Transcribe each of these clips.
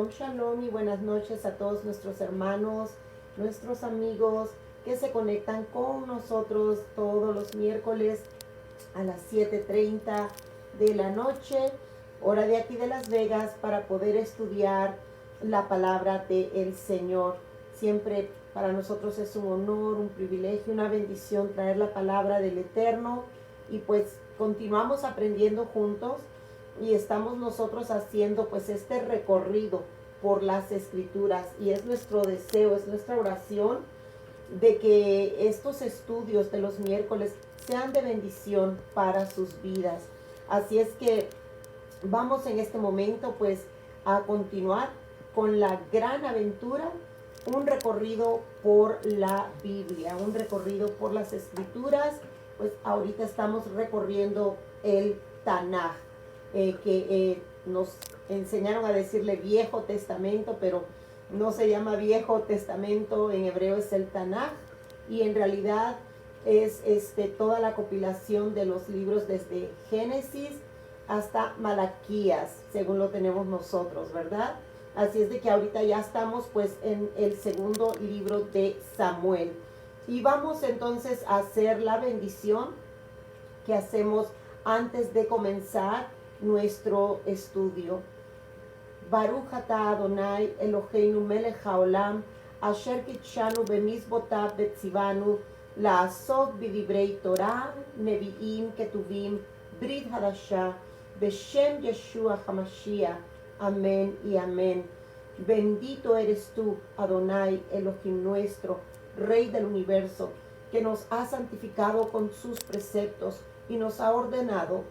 Shalom, shalom y buenas noches a todos nuestros hermanos, nuestros amigos que se conectan con nosotros todos los miércoles a las 7:30 de la noche, hora de aquí de Las Vegas, para poder estudiar la palabra del Señor. Siempre para nosotros es un honor, un privilegio, una bendición traer la palabra del Eterno, y pues continuamos aprendiendo juntos y estamos nosotros haciendo pues este recorrido por las Escrituras, y es nuestro deseo, es nuestra oración de que estos estudios de los miércoles sean de bendición para sus vidas. Así es que vamos en este momento pues a continuar con la gran aventura, un recorrido por la Biblia, un recorrido por las Escrituras. Pues ahorita estamos recorriendo el Tanaj, que nos enseñaron a decirle Viejo Testamento, pero no se llama Viejo Testamento, en hebreo es el Tanaj, y en realidad es toda la compilación de los libros desde Génesis hasta Malaquías, según lo tenemos nosotros, ¿verdad? Así es de que ahorita ya estamos pues en el segundo libro de Samuel, y vamos entonces a hacer la bendición que hacemos antes de comenzar nuestro estudio. Baruch atah Adonai Eloheinu melech haolam asher kitshanu bemizbotav vetzivanu la'asot b'divrei Torah nevi'im ketuvim brit hadashah beshem Yeshua HaMashiach. Amén y amén. Bendito eres tú, Adonai, Elohim nuestro, Rey del universo, que nos ha santificado con sus preceptos y nos ha ordenado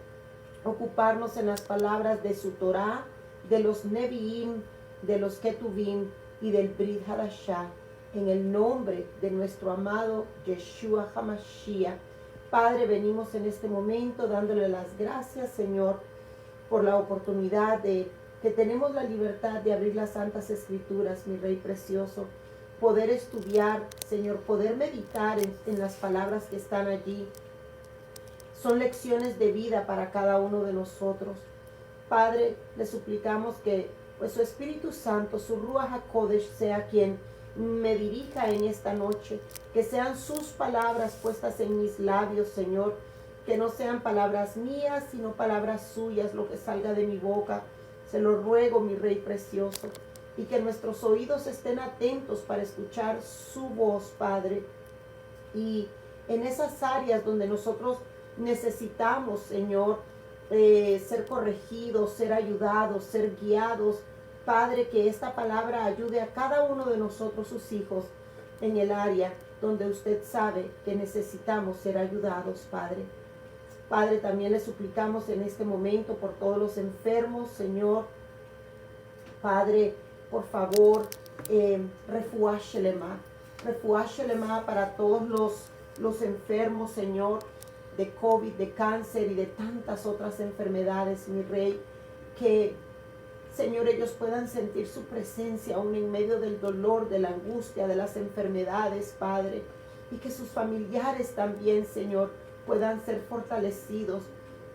ocuparnos en las palabras de su Torah, de los Nevi'im, de los Ketuvim y del Brit Hadashah, en el nombre de nuestro amado Yeshua HaMashiach. Padre, venimos en este momento dándole las gracias, Señor, por la oportunidad de que tenemos la libertad de abrir las Santas Escrituras, mi Rey precioso, poder estudiar, Señor, poder meditar en las palabras que están allí. Son lecciones de vida para cada uno de nosotros. Padre, le suplicamos que pues su Espíritu Santo, su Ruach HaKodesh, sea quien me dirija en esta noche, que sean sus palabras puestas en mis labios, Señor, que no sean palabras mías, sino palabras suyas, lo que salga de mi boca. Se lo ruego, mi Rey precioso, y que nuestros oídos estén atentos para escuchar su voz, Padre, y en esas áreas donde nosotros necesitamos, Señor, ser corregidos, ser ayudados, ser guiados, Padre, que esta palabra ayude a cada uno de nosotros, sus hijos, en el área donde usted sabe que necesitamos ser ayudados, Padre. Padre, también le suplicamos en este momento por todos los enfermos, Señor. Padre, por favor, refuá shelema para todos los enfermos, Señor, de COVID, de cáncer y de tantas otras enfermedades, mi Rey, que, Señor, ellos puedan sentir su presencia aún en medio del dolor, de la angustia, de las enfermedades, Padre, y que sus familiares también, Señor, puedan ser fortalecidos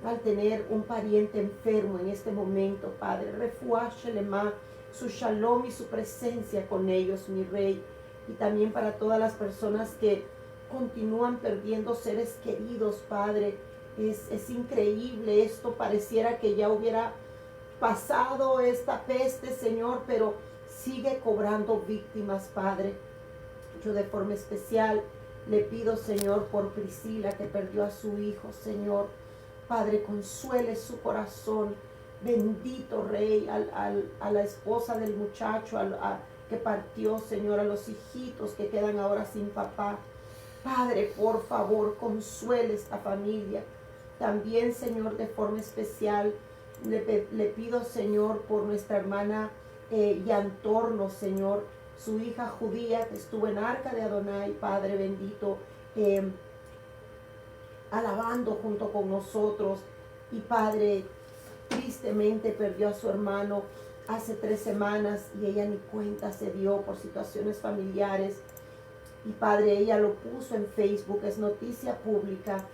al tener un pariente enfermo en este momento, Padre. Refuá shelema, su shalom y su presencia con ellos, mi Rey, y también para todas las personas que continúan perdiendo seres queridos, Padre. Es increíble esto, pareciera que ya hubiera pasado esta peste, Señor, pero sigue cobrando víctimas, Padre. Yo de forma especial le pido, Señor, por Priscila, que perdió a su hijo, Señor. Padre, consuele su corazón. Bendito Rey, a la esposa del muchacho que partió, Señor, a los hijitos que quedan ahora sin papá. Padre, por favor, consuele esta familia. También, Señor, de forma especial, le pido, Señor, por nuestra hermana Yantorno, Señor, su hija judía que estuvo en Arca de Adonai, Padre bendito, alabando junto con nosotros. Y Padre, tristemente perdió a su hermano hace 3 semanas y ella ni cuenta se dio por situaciones familiares. Y Padre, ella lo puso en Facebook, es noticia pública,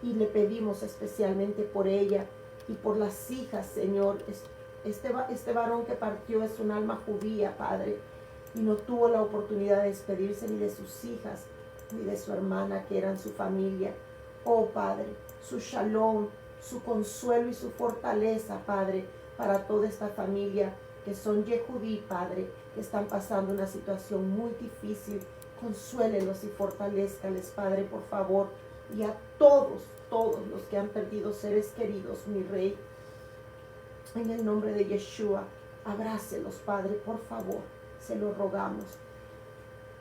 y le pedimos especialmente por ella y por las hijas, Señor, Este varón que partió es un alma judía, Padre, y no tuvo la oportunidad de despedirse ni de sus hijas, ni de su hermana, que eran su familia. Oh, Padre, su shalom, su consuelo y su fortaleza, Padre, para toda esta familia que son Yehudí, Padre, que están pasando una situación muy difícil. Consuélelos y fortalezcales, Padre, por favor. Y a todos los que han perdido seres queridos, mi Rey, en el nombre de Yeshua, abrácelos, Padre, por favor, se lo rogamos.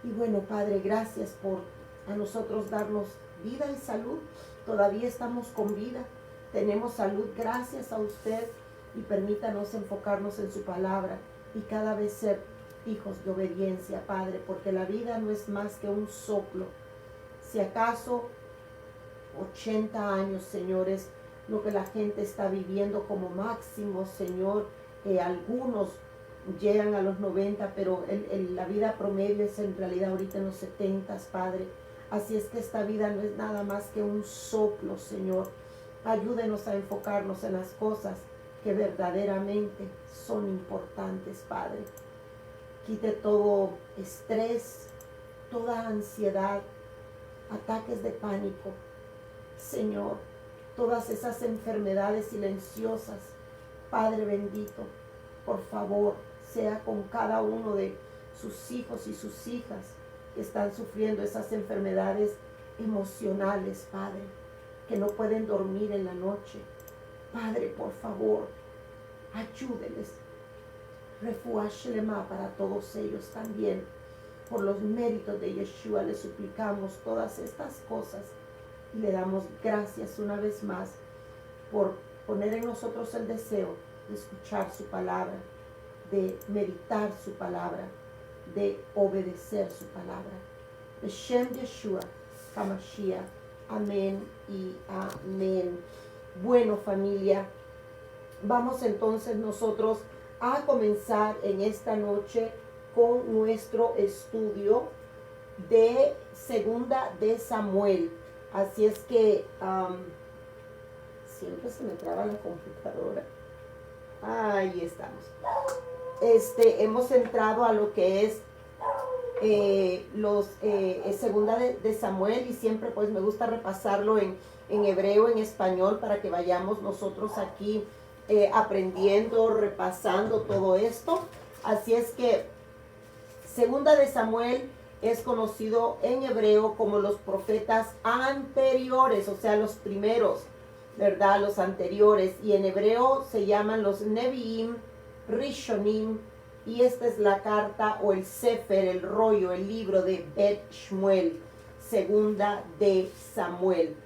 Y bueno, Padre, gracias por a nosotros darnos vida y salud. Todavía estamos con vida, tenemos salud gracias a usted, y permítanos enfocarnos en su palabra y cada vez ser hijos de obediencia, Padre, porque la vida no es más que un soplo. Si acaso 80 años, Señor, es lo que la gente está viviendo como máximo, Señor. Algunos llegan a los 90, pero la vida promedio es en realidad ahorita en los 70, Padre. Así es que esta vida no es nada más que un soplo, Señor. Ayúdenos a enfocarnos en las cosas que verdaderamente son importantes, Padre. Quite todo estrés, toda ansiedad, ataques de pánico, Señor, todas esas enfermedades silenciosas. Padre bendito, por favor, sea con cada uno de sus hijos y sus hijas que están sufriendo esas enfermedades emocionales, Padre, que no pueden dormir en la noche. Padre, por favor, ayúdeles. Refuah Shelema para todos ellos también. Por los méritos de Yeshua le suplicamos todas estas cosas y le damos gracias una vez más por poner en nosotros el deseo de escuchar su palabra, de meditar su palabra, de obedecer su palabra. Beshem Yeshua HaMashiach. Amén y amén. Bueno, familia, vamos entonces nosotros a comenzar en esta noche con nuestro estudio de Segunda de Samuel. Así es que siempre se me traba la computadora. Ahí estamos. Hemos entrado a lo que es Segunda de Samuel, y siempre pues me gusta repasarlo en hebreo, en español, para que vayamos nosotros aquí aprendiendo, repasando todo esto. Así es que Segunda de Samuel es conocido en hebreo como los profetas anteriores, o sea, los primeros, ¿verdad? Los anteriores. Y en hebreo se llaman los Nevi'im, Rishonim, y esta es la carta o el Sefer, el rollo, el libro de Bet Shmuel, Segunda de Samuel.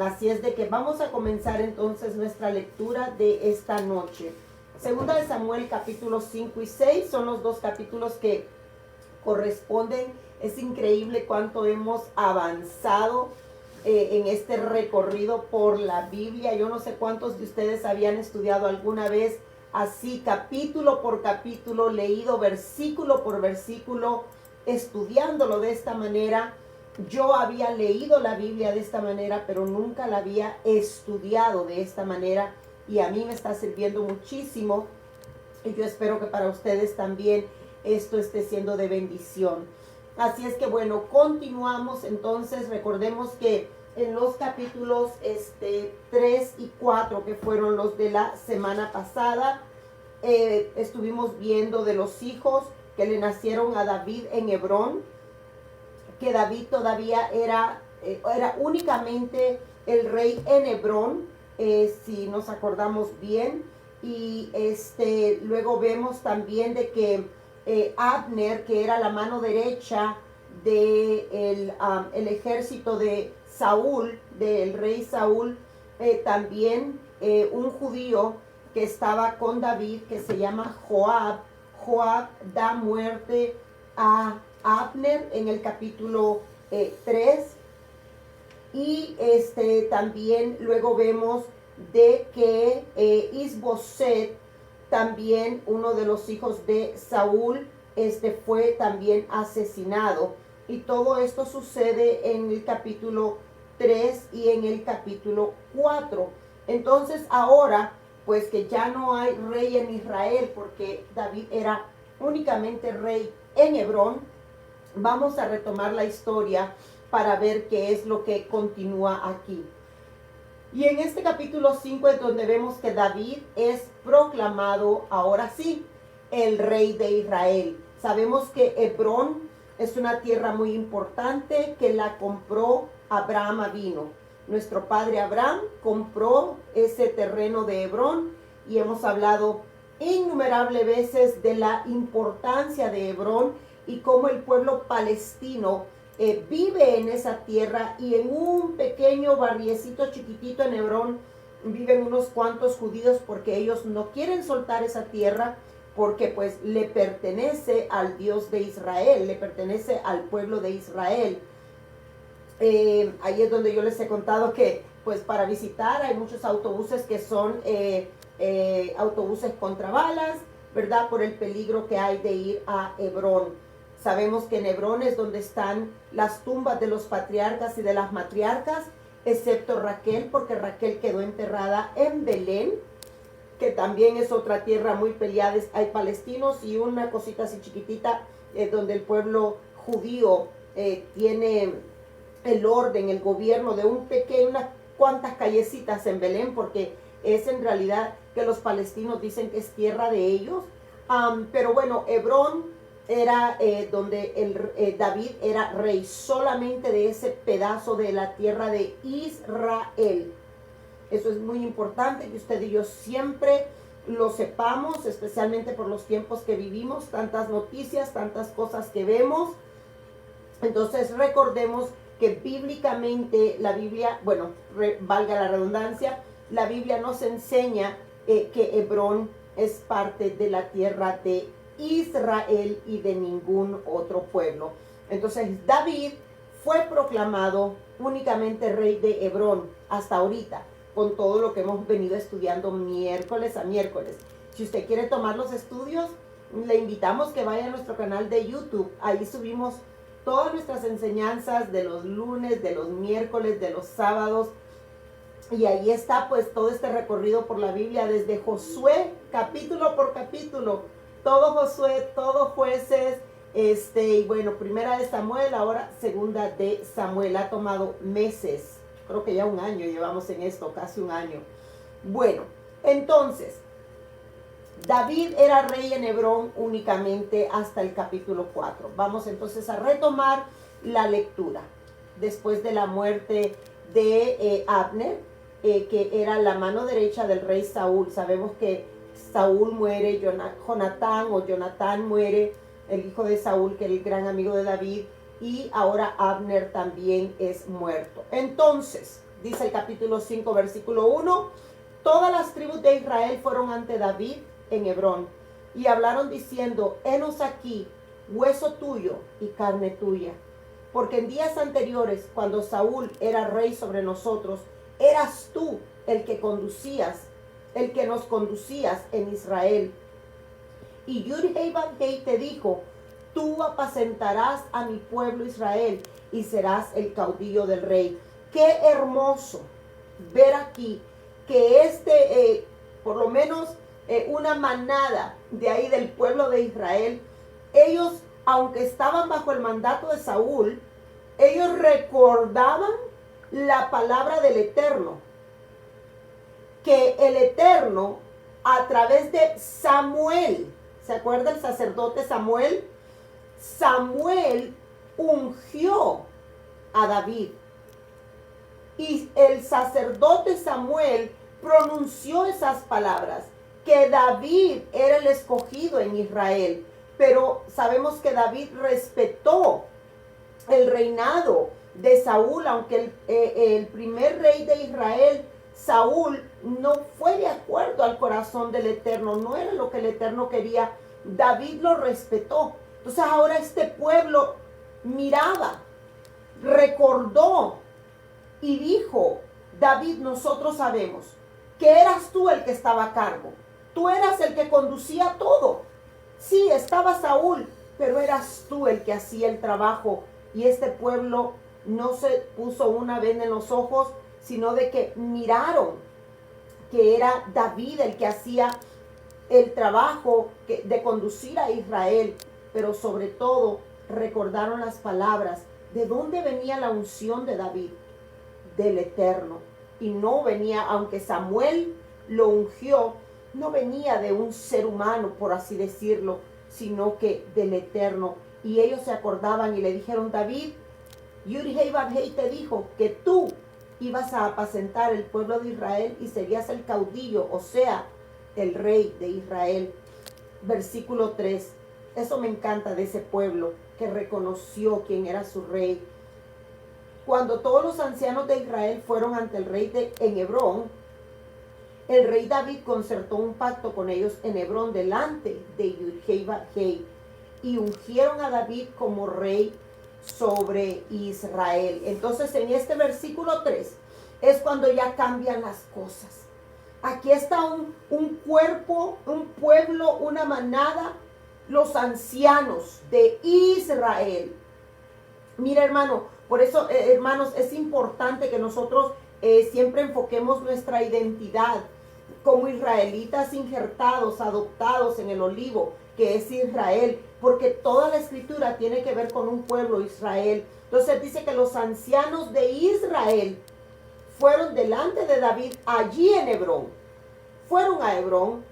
Así es de que vamos a comenzar entonces nuestra lectura de esta noche. Segunda de Samuel, capítulos 5 y 6, son los dos capítulos que corresponden. Es increíble cuánto hemos avanzado en este recorrido por la Biblia. Yo no sé cuántos de ustedes habían estudiado alguna vez así, capítulo por capítulo, leído versículo por versículo, estudiándolo de esta manera. Yo había leído la Biblia de esta manera, pero nunca la había estudiado de esta manera, y a mí me está sirviendo muchísimo, y yo espero que para ustedes también esto esté siendo de bendición. Así es que bueno, continuamos entonces. Recordemos que en los capítulos 3 y 4, que fueron los de la semana pasada, estuvimos viendo de los hijos que le nacieron a David en Hebrón, que David todavía era únicamente el rey en Hebrón, si nos acordamos bien. Y luego vemos también de que Abner, que era la mano derecha del el ejército de Saúl, del rey Saúl, también un judío que estaba con David, que se llama Joab. Joab da muerte a Abner en el capítulo 3. Y también luego vemos de que Isboset, también uno de los hijos de Saúl, fue también asesinado. Y todo esto sucede en el capítulo 3 y en el capítulo 4. Entonces ahora pues que ya no hay rey en Israel porque David era únicamente rey en Hebrón, vamos a retomar la historia para ver qué es lo que continúa aquí. Y en este capítulo 5 es donde vemos que David es proclamado, ahora sí, el rey de Israel. Sabemos que Hebrón es una tierra muy importante que la compró Abraham Avino. Nuestro padre Abraham compró ese terreno de Hebrón y hemos hablado innumerables veces de la importancia de Hebrón y cómo el pueblo palestino vive en esa tierra, y en un pequeño barriecito chiquitito en Hebrón viven unos cuantos judíos porque ellos no quieren soltar esa tierra porque pues le pertenece al Dios de Israel, le pertenece al pueblo de Israel. Ahí es donde yo les he contado que pues para visitar hay muchos autobuses que son autobuses contra balas, ¿verdad? Por el peligro que hay de ir a Hebrón. Sabemos que en Hebrón es donde están las tumbas de los patriarcas y de las matriarcas, excepto Raquel, porque Raquel quedó enterrada en Belén, que también es otra tierra muy peleada. Hay palestinos y una cosita así chiquitita donde el pueblo judío tiene el orden, el gobierno de unas cuantas callecitas en Belén, porque es en realidad que los palestinos dicen que es tierra de ellos. Pero bueno, Hebrón era donde David era rey solamente de ese pedazo de la tierra de Israel. Eso es muy importante que usted y yo siempre lo sepamos, especialmente por los tiempos que vivimos, tantas noticias, tantas cosas que vemos. Entonces recordemos que bíblicamente la Biblia, bueno, valga la redundancia, la Biblia nos enseña que Hebrón es parte de la tierra de Israel y de ningún otro pueblo. Entonces David fue proclamado únicamente rey de Hebrón hasta ahorita, con todo lo que hemos venido estudiando miércoles a miércoles. Si usted quiere tomar los estudios, le invitamos que vaya a nuestro canal de YouTube. Ahí subimos todas nuestras enseñanzas de los lunes, de los miércoles, de los sábados. Y ahí está pues todo este recorrido por la Biblia desde Josué, capítulo por capítulo. Todo Josué, todo Jueces, y bueno, primera de Samuel, ahora segunda de Samuel. Ha tomado meses, creo que ya un año llevamos en esto, casi un año. Bueno, entonces, David era rey en Hebrón únicamente hasta el capítulo 4. Vamos entonces a retomar la lectura. Después de la muerte de Abner, que era la mano derecha del rey Saúl, sabemos que Saúl muere, Jonatán muere, el hijo de Saúl, que era el gran amigo de David, y ahora Abner también es muerto. Entonces, dice el capítulo 5, versículo 1, todas las tribus de Israel fueron ante David en Hebrón, y hablaron diciendo, henos aquí, hueso tuyo y carne tuya, porque en días anteriores, cuando Saúl era rey sobre nosotros, eras tú el que nos conducías en Israel. Y Yud-Heh-Vah-Heh te dijo, tú apacentarás a mi pueblo Israel y serás el caudillo del rey. Qué hermoso ver aquí que por lo menos una manada de ahí del pueblo de Israel, ellos, aunque estaban bajo el mandato de Saúl, ellos recordaban la palabra del Eterno, que el Eterno a través de Samuel, ¿se acuerda el sacerdote Samuel? Samuel ungió a David, y el sacerdote Samuel pronunció esas palabras, que David era el escogido en Israel. Pero sabemos que David respetó el reinado de Saúl, aunque el primer rey de Israel, Saúl, no fue de acuerdo al corazón del Eterno, no era lo que el Eterno quería. David lo respetó. Entonces ahora este pueblo miraba, recordó y dijo, David, nosotros sabemos que eras tú el que estaba a cargo. Tú eras el que conducía todo. Sí, estaba Saúl, pero eras tú el que hacía el trabajo. Y este pueblo no se puso una venda en los ojos, sino de que miraron que era David el que hacía el trabajo de conducir a Israel, pero sobre todo recordaron las palabras. ¿De dónde venía la unción de David? Del Eterno. Y no venía, aunque Samuel lo ungió, no venía de un ser humano, por así decirlo, sino que del Eterno. Y ellos se acordaban y le dijeron: David, Yud-Hei Vav-Hei te dijo que tú ibas a apacentar el pueblo de Israel y serías el caudillo, o sea, el rey de Israel. Versículo 3. Eso me encanta de ese pueblo que reconoció quién era su rey. Cuando todos los ancianos de Israel fueron ante el rey en Hebrón, el rey David concertó un pacto con ellos en Hebrón delante de Yud-Hei Vav-Hei y ungieron a David como rey sobre Israel. Entonces en este versículo 3 es cuando ya cambian las cosas. Aquí está un cuerpo, un pueblo, una manada, los ancianos de Israel. Mira, hermano, por eso, hermanos, es importante que nosotros siempre enfoquemos nuestra identidad como israelitas injertados, adoptados en el olivo, que es Israel, porque toda la escritura tiene que ver con un pueblo, Israel. Entonces dice que los ancianos de Israel fueron delante de David allí en Hebrón. Fueron a Hebrón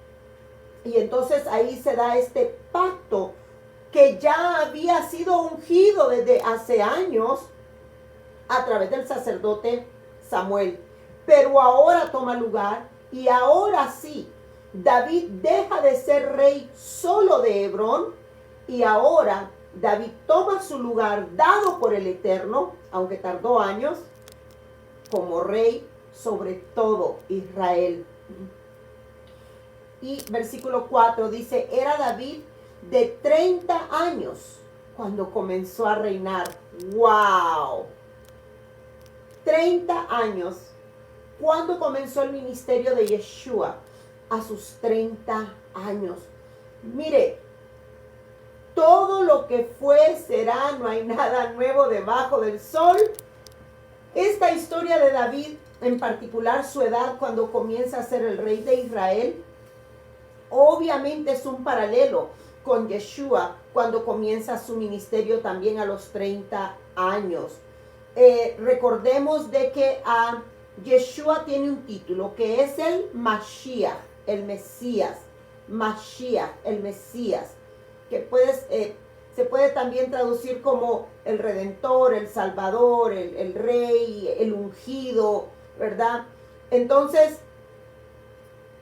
y entonces ahí se da este pacto que ya había sido ungido desde hace años a través del sacerdote Samuel. Pero ahora toma lugar y ahora sí, David deja de ser rey solo de Hebrón y ahora David toma su lugar dado por el Eterno, aunque tardó años, como rey sobre todo Israel. Y versículo 4 dice: era David de 30 años cuando comenzó a reinar. ¡Wow! 30 años. ¿Cuándo comenzó el ministerio de Yeshua? A sus 30 años. Mire, todo lo que fue será, no hay nada nuevo debajo del sol. Esta historia de David, en particular su edad cuando comienza a ser el rey de Israel, obviamente es un paralelo con Yeshua cuando comienza su ministerio también a los 30 años. Recordemos de que Yeshua tiene un título que es el Mashiach, el Mesías. Mashiach, el Mesías, que se puede también traducir como el Redentor, el Salvador, el Rey, el Ungido, ¿verdad? Entonces,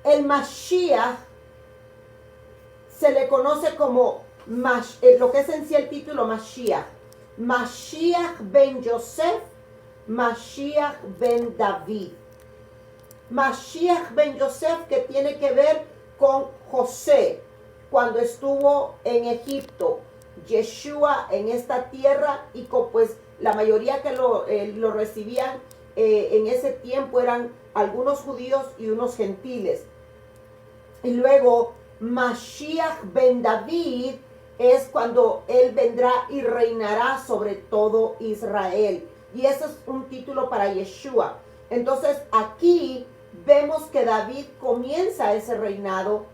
el Mashiach se le conoce como lo que es en sí el título Mashiach. Mashiach ben Yosef, Mashiach ben David. Mashiach ben Yosef, que tiene que ver con José cuando estuvo en Egipto, Yeshua en esta tierra, y pues la mayoría que lo recibían en ese tiempo eran algunos judíos y unos gentiles. Y luego Mashiach ben David es cuando él vendrá y reinará sobre todo Israel. Y ese es un título para Yeshua. Entonces aquí vemos que David comienza ese reinado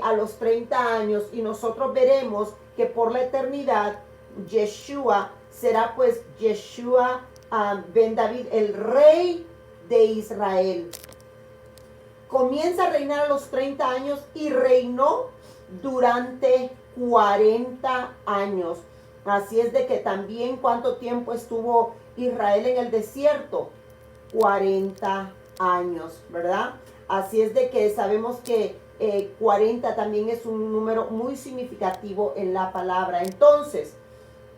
a los 30 años y nosotros veremos que por la eternidad Yeshua será pues Yeshua ben David, el rey de Israel. Comienza a reinar a los 30 años y reinó durante 40 años. Así es de que también cuánto tiempo estuvo Israel en el desierto, 40 años, ¿verdad? Así es de que sabemos que 40 también es un número muy significativo en la palabra. Entonces,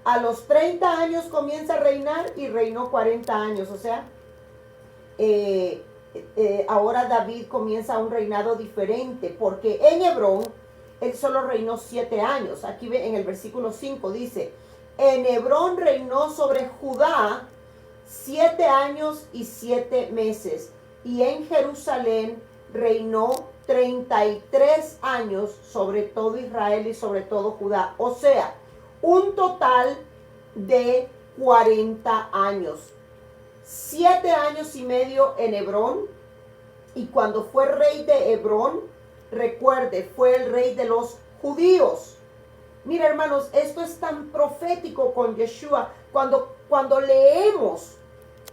a los 30 años comienza a reinar y reinó 40 años, o sea, ahora David comienza un reinado diferente, porque en Hebrón él solo reinó 7 años. Aquí en el versículo 5 dice: en Hebrón reinó sobre Judá 7 años y 7 meses, y en Jerusalén reinó 33 años sobre todo Israel y sobre todo Judá. O sea, un total de 40 años. 7 años y medio en Hebrón, Y cuando fue rey de Hebrón, recuerde, fue el rey de los judíos. Mira, hermanos, esto es tan profético con Yeshua. Cuando leemos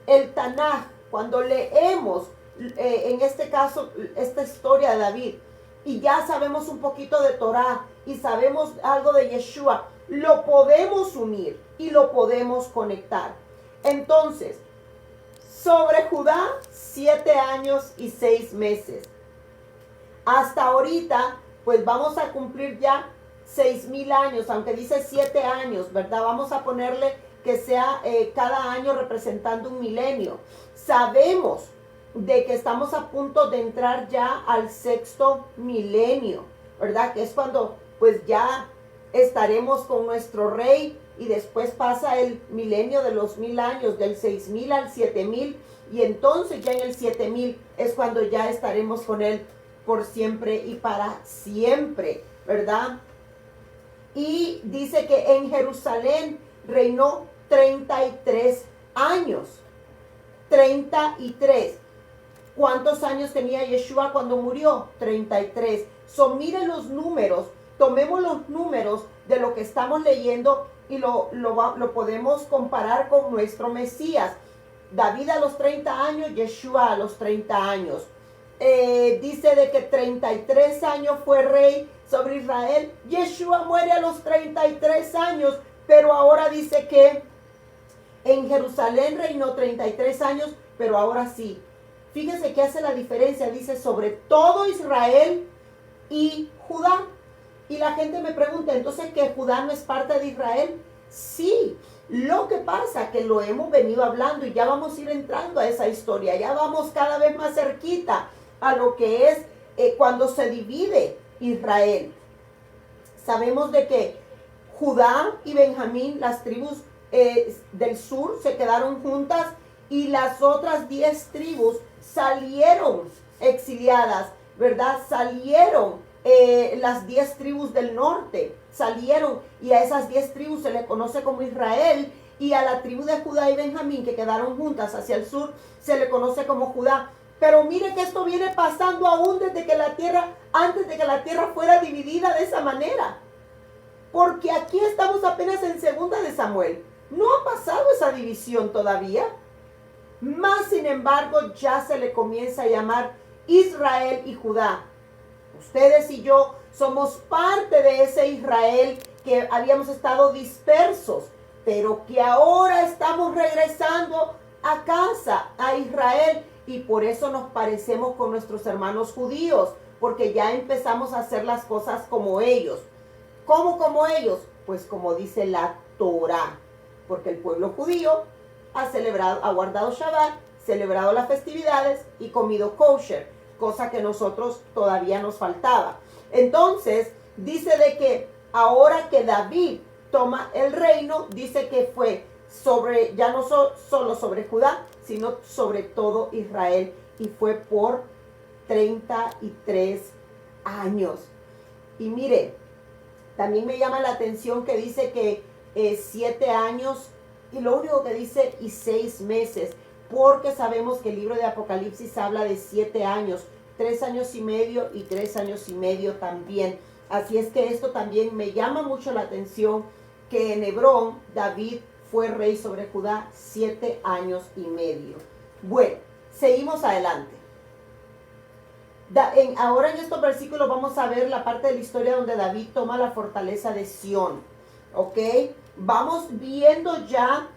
el Tanaj, cuando leemos, en este caso, esta historia de David, y ya sabemos un poquito de Torah, y sabemos algo de Yeshua, lo podemos unir y lo podemos conectar. Entonces, sobre Judá, 7 años y 6 meses. Hasta ahorita, pues vamos a cumplir ya 6,000 años, aunque dice 7 años, ¿verdad? Vamos a ponerle que sea cada año representando un milenio. Sabemos de que estamos a punto de entrar ya al 6º milenio, ¿verdad? Que es cuando pues ya estaremos con nuestro rey y después pasa el milenio de los 1000 años, del 6,000 al 7,000, y entonces ya en el 7,000 es cuando ya estaremos con él por siempre y para siempre, ¿verdad? Y dice que en Jerusalén reinó 33 años. 33. ¿Cuántos años tenía Yeshua cuando murió? 33. Miren los números, tomemos los números de lo que estamos leyendo y lo podemos comparar con nuestro Mesías. David a los 30 años, Yeshua a los 30 años. Dice de que 33 años fue rey sobre Israel. Yeshua muere a los 33 años, pero ahora dice que en Jerusalén reinó 33 años, pero ahora sí. Fíjense que hace la diferencia, dice sobre todo Israel y Judá. Y la gente me pregunta, entonces, ¿que Judá no es parte de Israel? Sí, lo que pasa que lo hemos venido hablando y ya vamos a ir entrando a esa historia, ya vamos cada vez más cerquita a lo que es cuando se divide Israel. Sabemos de que Judá y Benjamín, las tribus del sur, se quedaron juntas y las otras 10 tribus salieron exiliadas, ¿verdad? Salieron las 10 tribus del norte, salieron, y a esas 10 tribus se les conoce como Israel, y a la tribu de Judá y Benjamín que quedaron juntas hacia el sur se le conoce como Judá. Pero mire que esto viene pasando aún desde que la tierra, antes de que la tierra fuera dividida de esa manera. Porque aquí estamos apenas en 2 de Samuel. No ha pasado esa división todavía. Más sin embargo, ya se le comienza a llamar Israel y Judá. Ustedes y yo somos parte de ese Israel que habíamos estado dispersos, pero que ahora estamos regresando a casa, a Israel, y por eso nos parecemos con nuestros hermanos judíos, porque ya empezamos a hacer las cosas como ellos. ¿Cómo como ellos? Pues como dice la Torah, porque el pueblo judío ha guardado Shabbat, celebrado las festividades y comido kosher, cosa que nosotros todavía nos faltaba. Entonces, dice de que ahora que David toma el reino, dice que fue sobre, ya no solo sobre Judá, sino sobre todo Israel, y fue por 33 años. Y mire, también me llama la atención que dice que 7 años, y lo único que dice y 6 meses, porque sabemos que el libro de Apocalipsis habla de 7 años, 3 años y medio y 3 años y medio también. Así es que esto también me llama mucho la atención, que en Hebrón David fue rey sobre Judá 7 años y medio. Bueno, seguimos adelante. Ahora en estos versículos vamos a ver la parte de la historia donde David toma la fortaleza de Sión. ¿Ok? Vamos viendo ya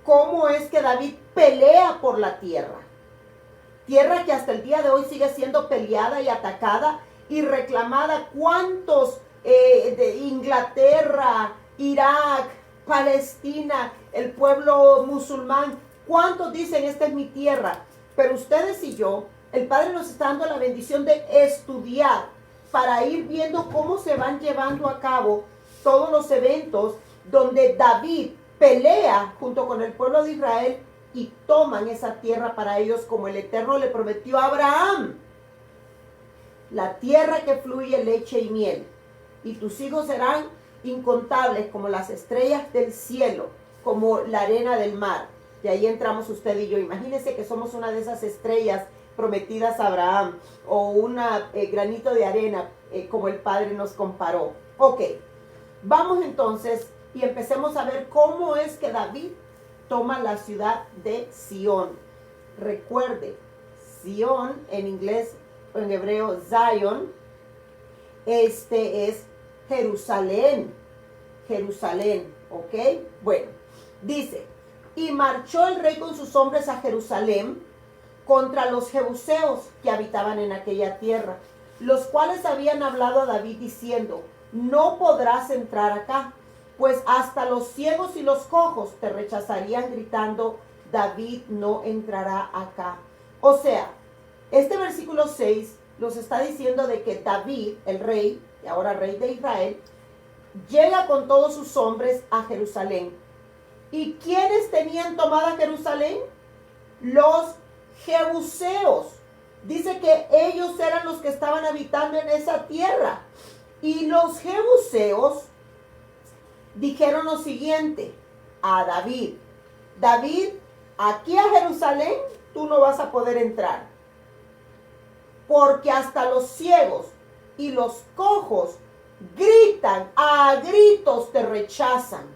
cómo es que David pelea por la tierra. Tierra que hasta el día de hoy sigue siendo peleada y atacada y reclamada. ¿Cuántos de Inglaterra, Irak, Palestina, el pueblo musulmán, cuántos dicen esta es mi tierra? Pero ustedes y yo, el Padre nos está dando la bendición de estudiar para ir viendo cómo se van llevando a cabo todos los eventos donde David pelea junto con el pueblo de Israel y toman esa tierra para ellos, como el Eterno le prometió a Abraham. La tierra que fluye leche y miel, y tus hijos serán incontables como las estrellas del cielo, como la arena del mar. Y ahí entramos usted y yo. Imagínense que somos una de esas estrellas prometidas a Abraham o un granito de arena, como el Padre nos comparó. Ok, vamos entonces y empecemos a ver cómo es que David toma la ciudad de Sión. Recuerde, Sión en inglés o en hebreo Zion, es Jerusalén. Jerusalén, ¿ok? Bueno, dice, y marchó el rey con sus hombres a Jerusalén contra los jebuseos que habitaban en aquella tierra, los cuales habían hablado a David diciendo, no podrás entrar acá, pues hasta los ciegos y los cojos te rechazarían gritando, David no entrará acá. O sea, este versículo 6 nos está diciendo de que David, el rey, y ahora rey de Israel, llega con todos sus hombres a Jerusalén. ¿Y quiénes tenían tomada Jerusalén? Los jebuseos. Dice que ellos eran los que estaban habitando en esa tierra. Y los jebuseos dijeron lo siguiente a David. David, aquí a Jerusalén tú no vas a poder entrar, porque hasta los ciegos y los cojos gritan, a gritos te rechazan.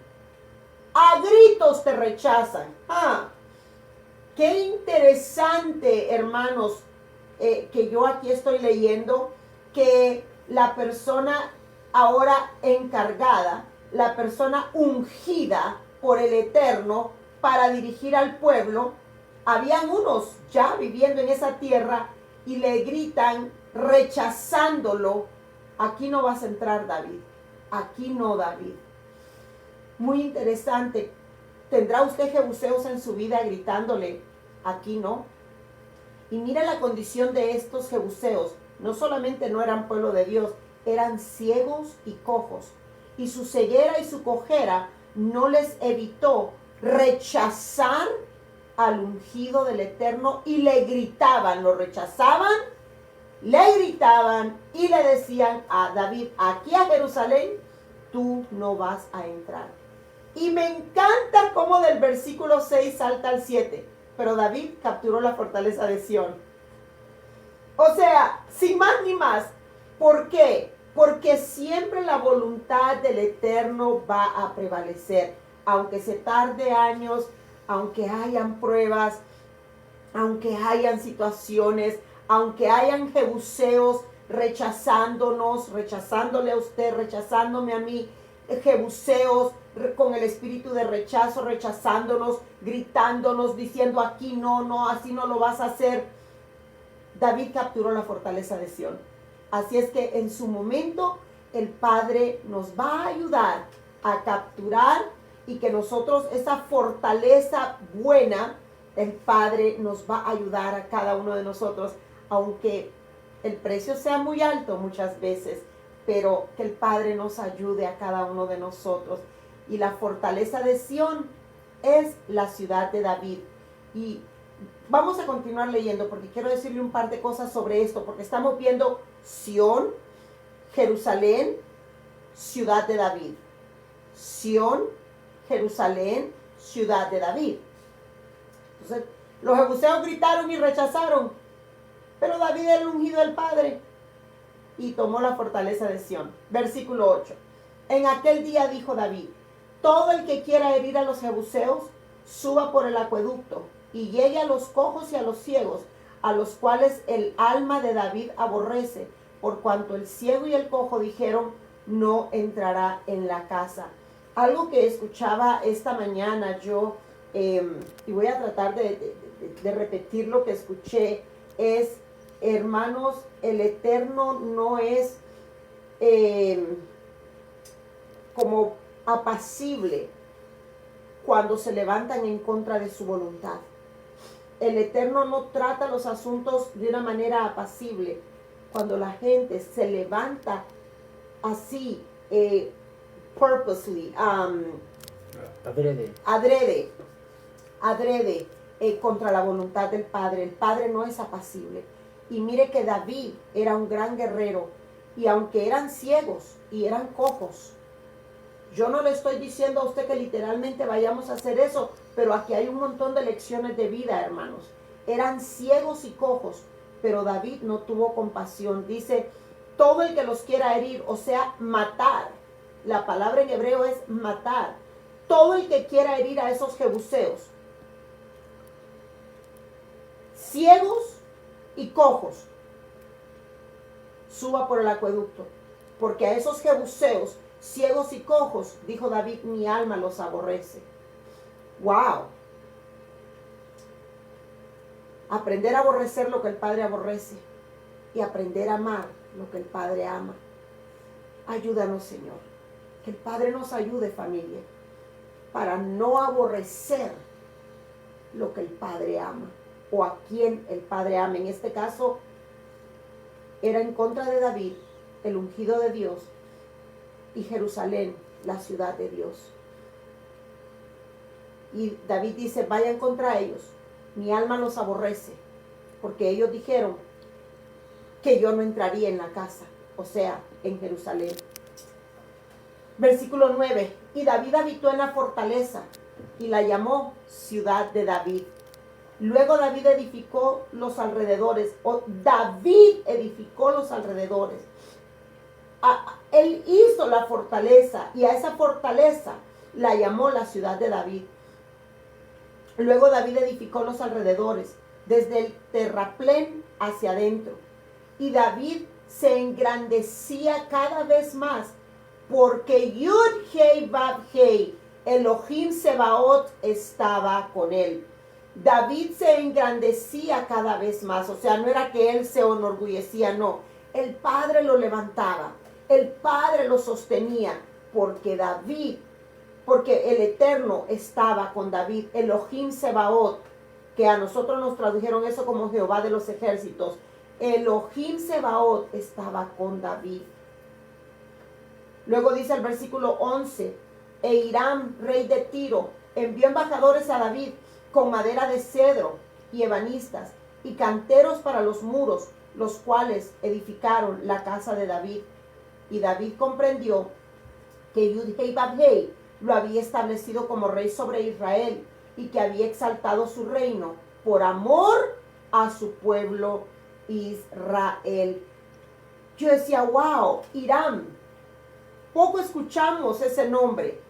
A gritos te rechazan. Qué interesante, hermanos, que yo aquí estoy leyendo que la persona ahora encargada, la persona ungida por el Eterno para dirigir al pueblo, habían unos ya viviendo en esa tierra y le gritan rechazándolo, aquí no vas a entrar, David, aquí no, David. Muy interesante. ¿Tendrá usted jebuseos en su vida gritándole, aquí no? Y mira la condición de estos jebuseos. No solamente no eran pueblo de Dios, eran ciegos y cojos. Y su ceguera y su cojera no les evitó rechazar al ungido del Eterno y le gritaban, lo rechazaban, le gritaban y le decían a David, aquí a Jerusalén tú no vas a entrar. Y me encanta cómo del versículo 6 salta al 7, pero David capturó la fortaleza de Sión. O sea, sin más ni más. ¿Por qué? Porque siempre la voluntad del Eterno va a prevalecer. Aunque se tarde años, aunque hayan pruebas, aunque hayan situaciones, aunque hayan jebuseos rechazándonos, rechazándole a usted, rechazándome a mí, jebuseos con el espíritu de rechazo, rechazándonos, gritándonos, diciendo aquí no, no, así no lo vas a hacer. David capturó la fortaleza de Sión. Así es que en su momento el Padre nos va a ayudar a capturar y que nosotros esa fortaleza buena, el Padre nos va a ayudar a cada uno de nosotros, aunque el precio sea muy alto muchas veces, pero que el Padre nos ayude a cada uno de nosotros. Y la fortaleza de Sión es la ciudad de David. Y vamos a continuar leyendo porque quiero decirle un par de cosas sobre esto, porque estamos viendo Sión, Jerusalén, ciudad de David. Sión, Jerusalén, ciudad de David. Entonces, los jebuseos gritaron y rechazaron, pero David era el ungido del Padre y tomó la fortaleza de Sión. Versículo 8. En aquel día dijo David, todo el que quiera herir a los jebuseos, suba por el acueducto y llegue a los cojos y a los ciegos, a los cuales el alma de David aborrece, por cuanto el ciego y el cojo dijeron, no entrará en la casa. Algo que escuchaba esta mañana yo, y voy a tratar de repetir lo que escuché, es, hermanos, el Eterno no es como apacible cuando se levantan en contra de su voluntad. El Eterno no trata los asuntos de una manera apacible. Cuando la gente se levanta así, purposely, adrede, contra la voluntad del Padre. El Padre no es apacible. Y mire que David era un gran guerrero, y aunque eran ciegos y eran cojos, yo no le estoy diciendo a usted que literalmente vayamos a hacer eso, pero aquí hay un montón de lecciones de vida, hermanos. eran ciegos y cojos, pero David no tuvo compasión. Dice, todo el que los quiera herir, o sea, matar. La palabra en hebreo es matar. Todo el que quiera herir a esos jebuseos, ciegos y cojos, suba por el acueducto, porque a esos jebuseos, ciegos y cojos, dijo David, mi alma los aborrece. ¡Wow! Aprender a aborrecer lo que el Padre aborrece y aprender a amar lo que el Padre ama. Ayúdanos, Señor. Que el Padre nos ayude, familia, para no aborrecer lo que el Padre ama o a quien el Padre ama. En este caso, era en contra de David, el ungido de Dios, y Jerusalén, la ciudad de Dios. Y David dice, vayan contra ellos. Mi alma los aborrece, porque ellos dijeron que yo no entraría en la casa, o sea, en Jerusalén. Versículo 9, y David habitó en la fortaleza, y la llamó ciudad de David. Luego David edificó los alrededores, David edificó los alrededores. Él hizo la fortaleza, y a esa fortaleza la llamó la ciudad de David. Luego David edificó los alrededores, desde el terraplén hacia adentro. Y David se engrandecía cada vez más, porque Yud-Hei Vav-Hei, Elohim Sebaot, estaba con él. David se engrandecía cada vez más, o sea, no era que él se enorgullecía, no. El Padre lo levantaba, el Padre lo sostenía, porque el Eterno estaba con David, Elohim Sebaot, que a nosotros nos tradujeron eso como Jehová de los ejércitos. Elohim Sebaot estaba con David. Luego dice el versículo 11, e Hiram, rey de Tiro, envió embajadores a David con madera de cedro y ebanistas y canteros para los muros, los cuales edificaron la casa de David. Y David comprendió que Yud-Hei Vav-Hei lo había establecido como rey sobre Israel y que había exaltado su reino por amor a su pueblo Israel. Yo decía, wow, Hiram, poco escuchamos ese nombre,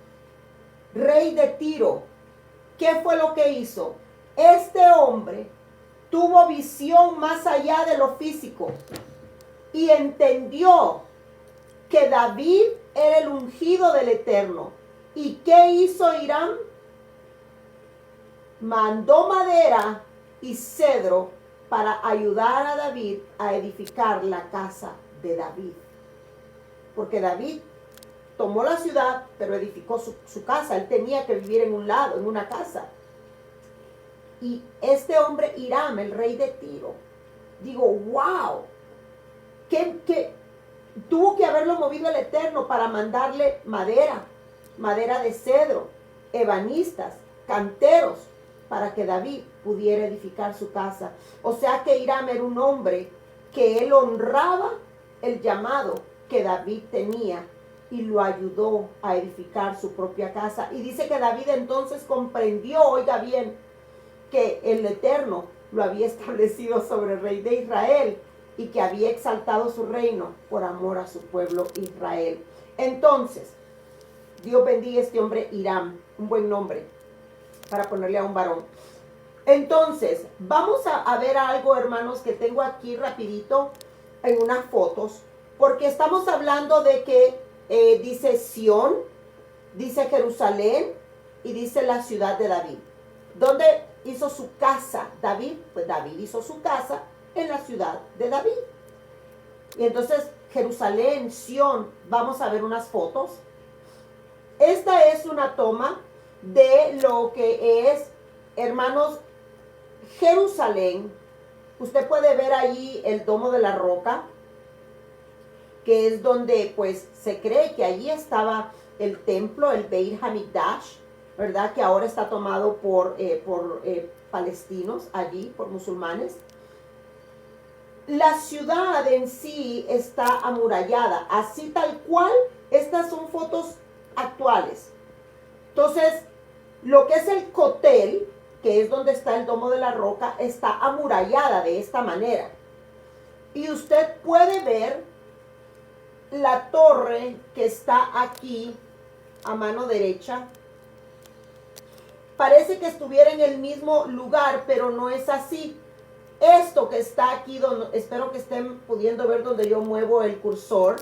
rey de Tiro. ¿Qué fue lo que hizo? Este hombre tuvo visión más allá de lo físico y entendió que David era el ungido del Eterno. ¿Y qué hizo Hiram? Mandó madera y cedro para ayudar a David a edificar la casa de David. Porque David tomó la ciudad, pero edificó su casa. Él tenía que vivir en un lado, en una casa. Y este hombre, Hiram, el rey de Tiro, digo, wow, que tuvo que haberlo movido el Eterno para mandarle madera de cedro, ebanistas, canteros, para que David pudiera edificar su casa. O sea que Hiram era un hombre que él honraba el llamado que David tenía y lo ayudó a edificar su propia casa. Y dice que David entonces comprendió, oiga bien, que el Eterno lo había establecido sobre el rey de Israel y que había exaltado su reino por amor a su pueblo Israel. Entonces, Dios bendiga a este hombre Hiram, un buen nombre para ponerle a un varón. Entonces, vamos a ver algo, hermanos, que tengo aquí rapidito en unas fotos, porque estamos hablando de que dice Sión, dice Jerusalén y dice la ciudad de David. ¿Dónde hizo su casa David? Pues David hizo su casa en la ciudad de David. Y entonces Jerusalén, Sión, vamos a ver unas fotos. Esta es una toma de lo que es, hermanos, Jerusalén. Usted puede ver allí el Domo de la Roca, que es donde pues se cree que allí estaba el templo, el Beit Hamikdash, ¿verdad? Que ahora está tomado por palestinos allí, por musulmanes. La ciudad en sí está amurallada, así tal cual. Estas son fotos actuales. Entonces, lo que es el Kotel, que es donde está el Domo de la Roca, está amurallada de esta manera. Y usted puede ver la torre que está aquí a mano derecha. Parece que estuviera en el mismo lugar, pero no es así. Esto que está aquí, espero que estén pudiendo ver donde yo muevo el cursor.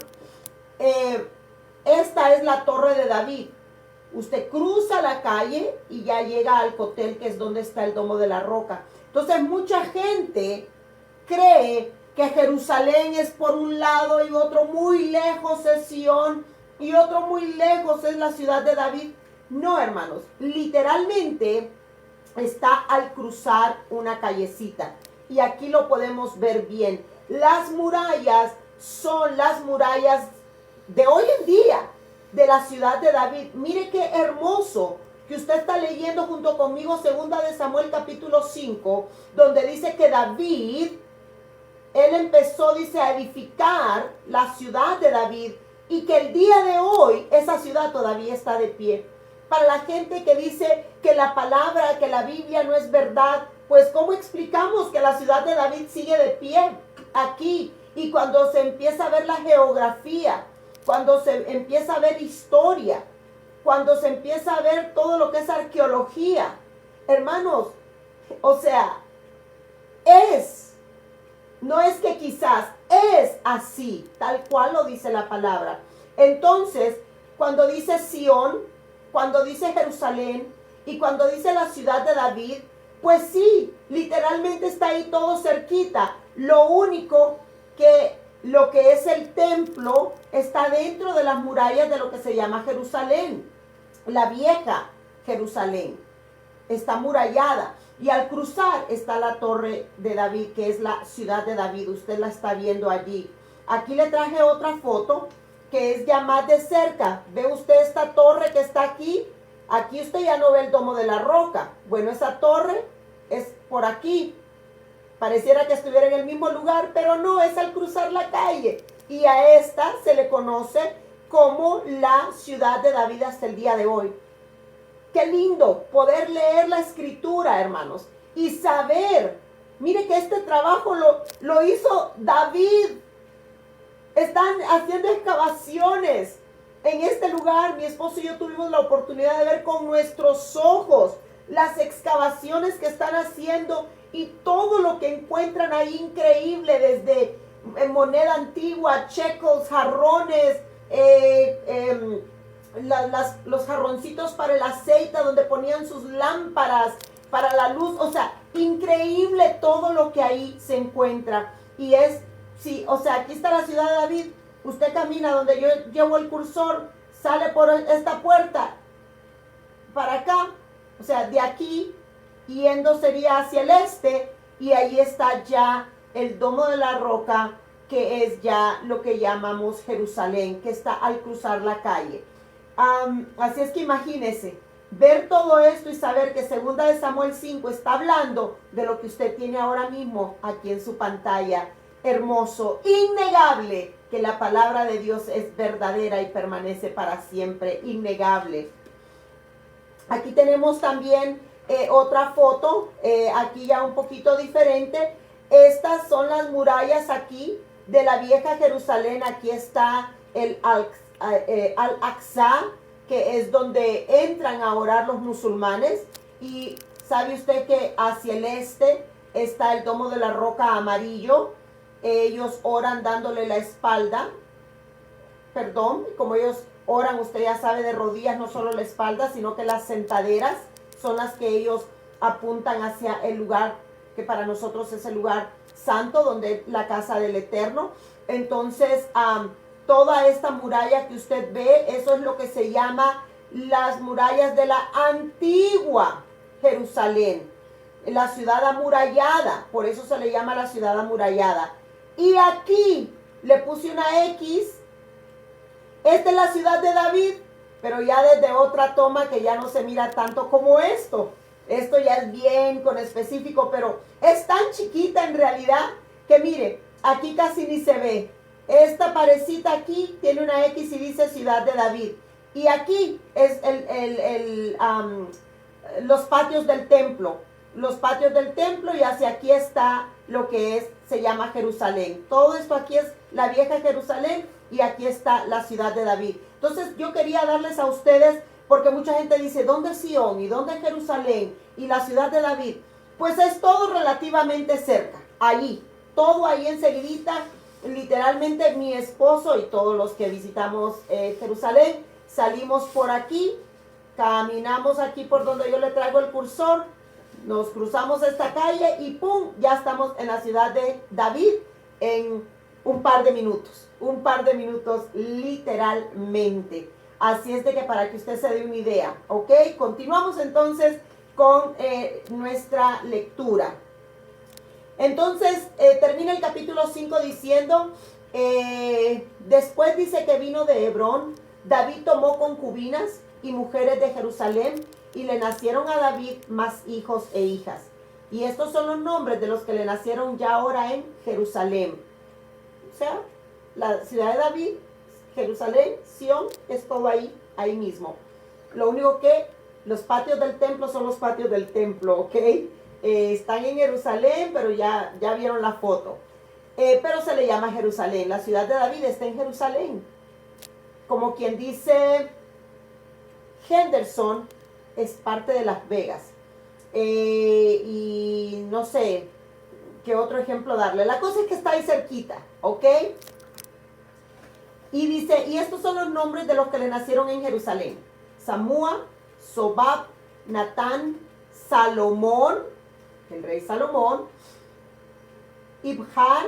Esta es la torre de David. Usted cruza la calle y ya llega al Cotel, que es donde está el Domo de la Roca. Entonces mucha gente cree que Jerusalén es por un lado y otro muy lejos es Sión y otro muy lejos es la ciudad de David. No, hermanos, literalmente está al cruzar una callecita. Y aquí lo podemos ver bien. Las murallas son las murallas de hoy en día de la ciudad de David. Mire qué hermoso que usted está leyendo junto conmigo 2 de Samuel capítulo 5, donde dice que David, él empezó, dice, a edificar la ciudad de David y que el día de hoy esa ciudad todavía está de pie. Para la gente que dice que la palabra, que la Biblia no es verdad, pues ¿cómo explicamos que la ciudad de David sigue de pie aquí? Y cuando se empieza a ver la geografía, cuando se empieza a ver historia, cuando se empieza a ver todo lo que es arqueología, hermanos, o sea, no es que quizás, es así, tal cual lo dice la palabra. Entonces, cuando dice Sión, cuando dice Jerusalén y cuando dice la ciudad de David, pues sí, literalmente está ahí todo cerquita. Lo único que lo que es el templo está dentro de las murallas de lo que se llama Jerusalén, la vieja Jerusalén. Está murallada. Y al cruzar está la torre de David, que es la ciudad de David. Usted la está viendo allí. Aquí le traje otra foto que es ya más de cerca. ¿Ve usted esta torre que está aquí? Aquí usted ya no ve el Domo de la Roca. Bueno, esa torre es por aquí. Pareciera que estuviera en el mismo lugar, pero no, es al cruzar la calle. Y a esta se le conoce como la ciudad de David hasta el día de hoy. Qué lindo poder leer la escritura, hermanos, y saber. Mire que este trabajo lo hizo David. Están haciendo excavaciones en este lugar. Mi esposo y yo tuvimos la oportunidad de ver con nuestros ojos las excavaciones que están haciendo y todo lo que encuentran ahí increíble, desde moneda antigua, shekels, jarrones, los jarroncitos para el aceite donde ponían sus lámparas para la luz. O sea, increíble todo lo que ahí se encuentra. Y sí, o sea, aquí está la ciudad de David. Usted camina donde yo llevo el cursor, sale por esta puerta para acá, o sea, de aquí yendo sería hacia el este, y ahí está ya el Domo de la Roca, que es ya lo que llamamos Jerusalén, que está al cruzar la calle. Así es que imagínese, ver todo esto y saber que 2 de Samuel 5 está hablando de lo que usted tiene ahora mismo aquí en su pantalla. Hermoso, innegable que la palabra de Dios es verdadera y permanece para siempre, innegable. Aquí tenemos también otra foto, aquí ya un poquito diferente. Estas son las murallas aquí de la vieja Jerusalén. Aquí está el Al-Aqsa, que es donde entran a orar los musulmanes. Y sabe usted que hacia el este está el Domo de la Roca amarillo. Ellos oran dándole la espalda. Perdón, como ellos oran, usted ya sabe, de rodillas, no solo la espalda, sino que las sentaderas son las que ellos apuntan hacia el lugar que para nosotros es el lugar santo, donde la casa del Eterno. Entonces, toda esta muralla que usted ve, eso es lo que se llama las murallas de la antigua Jerusalén, la ciudad amurallada, por eso se le llama la ciudad amurallada. Y aquí le puse una X. Esta es la ciudad de David, pero ya desde otra toma que ya no se mira tanto como esto. Esto ya es bien con específico, pero es tan chiquita en realidad que mire, aquí casi ni se ve. Esta parecita aquí tiene una X y dice ciudad de David. Y aquí es los patios del templo. los patios del templo y hacia aquí está lo que se llama Jerusalén. Todo esto aquí es la vieja Jerusalén y aquí está la ciudad de David. Entonces yo quería darles a ustedes, porque mucha gente dice, ¿dónde es Sión? ¿Y dónde es Jerusalén? ¿Y la ciudad de David? Pues es todo relativamente cerca, ahí, todo ahí enseguidita. Literalmente mi esposo y todos los que visitamos Jerusalén, salimos por aquí, caminamos aquí por donde yo le traigo el cursor, nos cruzamos esta calle y ¡pum! Ya estamos en la ciudad de David en un par de minutos literalmente. Así es de que para que usted se dé una idea, ¿ok? Continuamos entonces con nuestra lectura. Entonces termina el capítulo 5 diciendo, después dice que vino de Hebrón, David tomó concubinas y mujeres de Jerusalén y le nacieron a David más hijos e hijas. Y estos son los nombres de los que le nacieron ya ahora en Jerusalén. O sea, la ciudad de David, Jerusalén, Sión, es todo ahí mismo. Lo único que los patios del templo son los patios del templo, ¿ok? Están en Jerusalén, pero ya vieron la foto. Pero se le llama Jerusalén. La ciudad de David está en Jerusalén. Como quien dice, Henderson es parte de Las Vegas. Y no sé qué otro ejemplo darle. La cosa es que está ahí cerquita, ¿ok? Y dice, y estos son los nombres de los que le nacieron en Jerusalén: Samúa, Sobab, Natán, Salomón, el rey Salomón, Ibhar,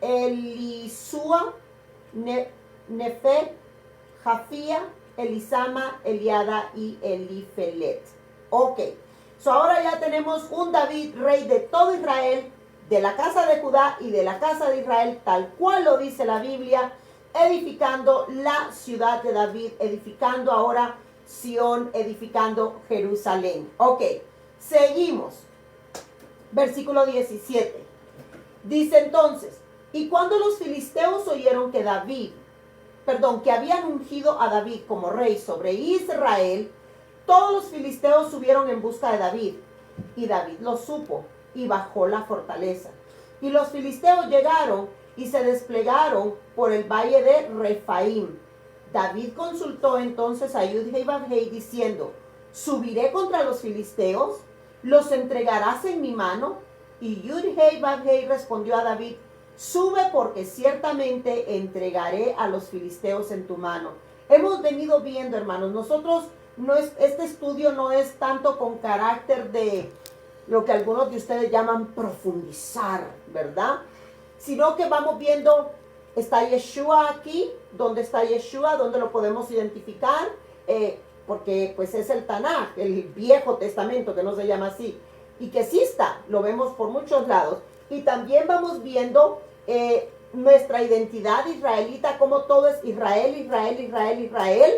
Elisúa, Nefeg, Jafía, Elisama, Eliada y Elifelet. Ok, ahora ya tenemos un David, rey de todo Israel, de la casa de Judá y de la casa de Israel, tal cual lo dice la Biblia, edificando la ciudad de David, edificando ahora Sión, edificando Jerusalén. Ok, seguimos. Versículo 17. Dice entonces, y cuando los filisteos oyeron que habían ungido a David como rey sobre Israel, todos los filisteos subieron en busca de David. Y David lo supo y bajó la fortaleza. Y los filisteos llegaron y se desplegaron por el valle de Refaim. David consultó entonces a Yud-Hei y Vab-Hei diciendo, ¿subiré contra los filisteos? ¿Los entregarás en mi mano? Y Yud-Hei y Vab-Hei respondió a David, sube porque ciertamente entregaré a los filisteos en tu mano. Hemos venido viendo, hermanos, nosotros este estudio no es tanto con carácter de lo que algunos de ustedes llaman profundizar, ¿verdad? Sino que vamos viendo, está Yeshua aquí, ¿dónde está Yeshua? ¿Dónde lo podemos identificar? Porque pues es el Tanaj, el Viejo Testamento, que no se llama así, y que sí está, lo vemos por muchos lados. Y también vamos viendo nuestra identidad israelita, como todo es Israel, Israel, Israel, Israel,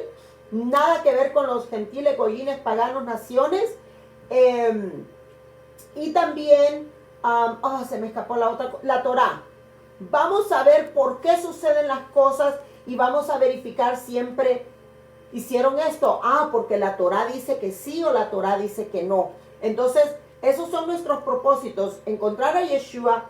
nada que ver con los gentiles, goyines, paganos, naciones. Y también, se me escapó la Torá. Vamos a ver por qué suceden las cosas y vamos a verificar siempre, ¿hicieron esto? Porque la Torá dice que sí o la Torá dice que no. Entonces, esos son nuestros propósitos, encontrar a Yeshua.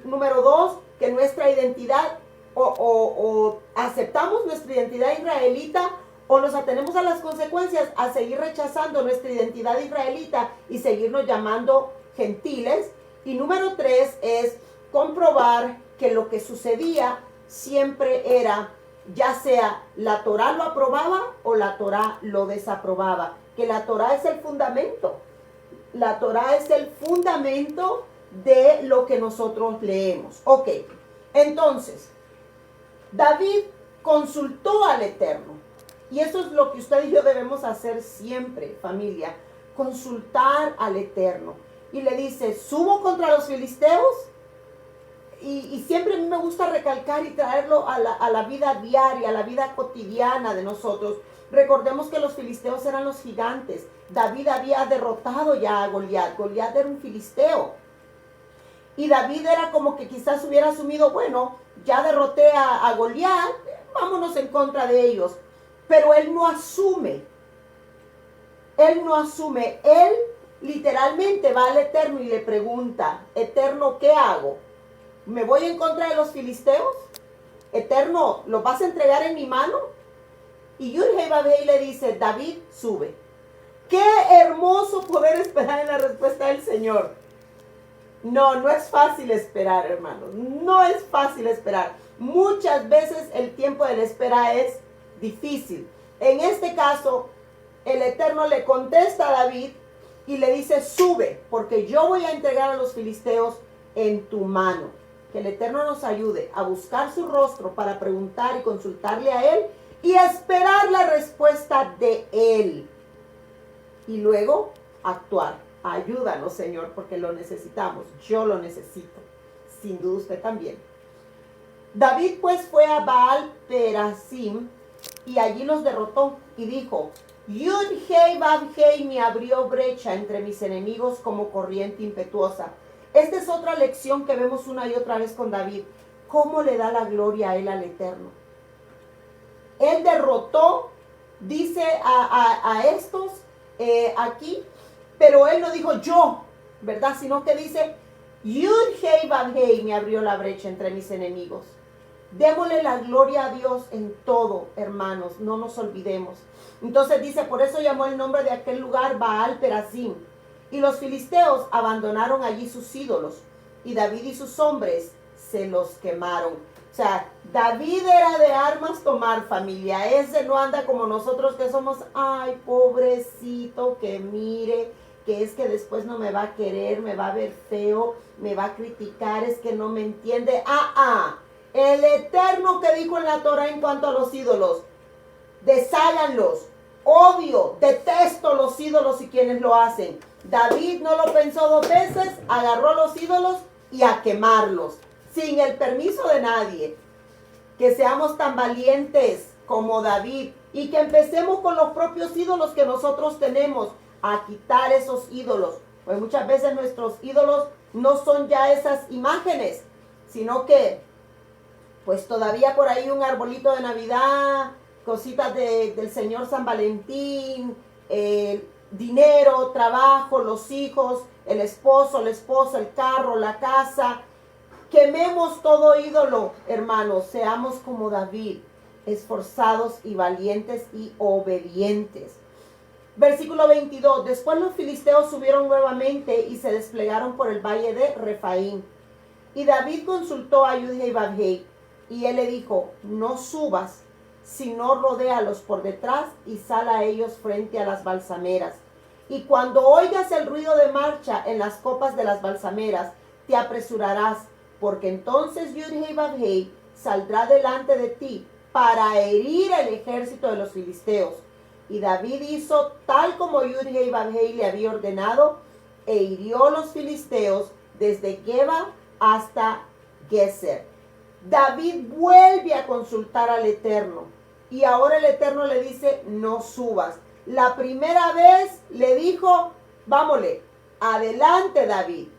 Número 2, que nuestra identidad, o aceptamos nuestra identidad israelita, o nos atenemos a las consecuencias, a seguir rechazando nuestra identidad israelita y seguirnos llamando gentiles. Y número 3 es comprobar que lo que sucedía siempre era, ya sea la Torá lo aprobaba o la Torá lo desaprobaba, que la Torá es el fundamento. La Torá es el fundamento de lo que nosotros leemos. Ok, entonces, David consultó al Eterno. Y eso es lo que usted y yo debemos hacer siempre, familia. Consultar al Eterno. Y le dice, ¿subo contra los filisteos? Y siempre a mí me gusta recalcar y traerlo a la vida diaria, a la vida cotidiana de nosotros. Recordemos que los filisteos eran los gigantes. David había derrotado ya a Goliat. Goliat era un filisteo. Y David era como que quizás hubiera asumido, bueno, ya derroté a Goliat, vámonos en contra de ellos. Pero él no asume. Él literalmente va al Eterno y le pregunta, Eterno, ¿qué hago? ¿Me voy en contra de los filisteos? Eterno, ¿los vas a entregar en mi mano? Y Yud-Heh-Vav-Heh le dice, David, sube. Qué hermoso poder esperar en la respuesta del Señor. No es fácil esperar, hermanos. No es fácil esperar. Muchas veces el tiempo de la espera es difícil. En este caso, el Eterno le contesta a David y le dice, sube, porque yo voy a entregar a los filisteos en tu mano. Que el Eterno nos ayude a buscar su rostro para preguntar y consultarle a Él y esperar la respuesta de Él. Y luego actuar. Ayúdanos, Señor, porque lo necesitamos. Yo lo necesito. Sin duda usted también. David pues fue a Baal Perasim y allí los derrotó y dijo, Yud-Heh-Vav-Heh me abrió brecha entre mis enemigos como corriente impetuosa. Esta es otra lección que vemos una y otra vez con David. ¿Cómo le da la gloria a él al Eterno? Él derrotó, dice a estos aquí, pero él no dijo yo, ¿verdad? Sino que dice, Yud-Heh-Vav-Heh me abrió la brecha entre mis enemigos. Démosle la gloria a Dios en todo, hermanos, no nos olvidemos. Entonces dice, por eso llamó el nombre de aquel lugar Baal Perasim. Y los filisteos abandonaron allí sus ídolos, y David y sus hombres se los quemaron. O sea, David era de armas tomar, familia. Ese no anda como nosotros que somos, ay, pobrecito, que mire, que es que después no me va a querer, me va a ver feo, me va a criticar, es que no me entiende. El Eterno que dijo en la Torah en cuanto a los ídolos, desháganlos, odio, detesto los ídolos y quienes lo hacen. David no lo pensó dos veces, agarró los ídolos y a quemarlos, sin el permiso de nadie. Que seamos tan valientes como David y que empecemos con los propios ídolos que nosotros tenemos, a quitar esos ídolos. Pues muchas veces nuestros ídolos no son ya esas imágenes, sino que pues todavía por ahí un arbolito de Navidad, cositas del Señor San Valentín, dinero, trabajo, los hijos, el esposo, la esposa, el carro, la casa. Quememos todo ídolo, hermanos, seamos como David, esforzados y valientes y obedientes. Versículo 22, después los filisteos subieron nuevamente y se desplegaron por el valle de Refaim. Y David consultó a Yud-Heh-Vav-Heh, y él le dijo, no subas, sino rodéalos por detrás y sal a ellos frente a las balsameras. Y cuando oigas el ruido de marcha en las copas de las balsameras, te apresurarás, porque entonces Yud-Heh-Vav-Heh saldrá delante de ti para herir el ejército de los filisteos. Y David hizo tal como Yud-Heh-Vav-Heh le había ordenado, e hirió los filisteos desde Geba hasta Geser. David vuelve a consultar al Eterno, y ahora el Eterno le dice, no subas. La primera vez le dijo, vámonos, adelante David.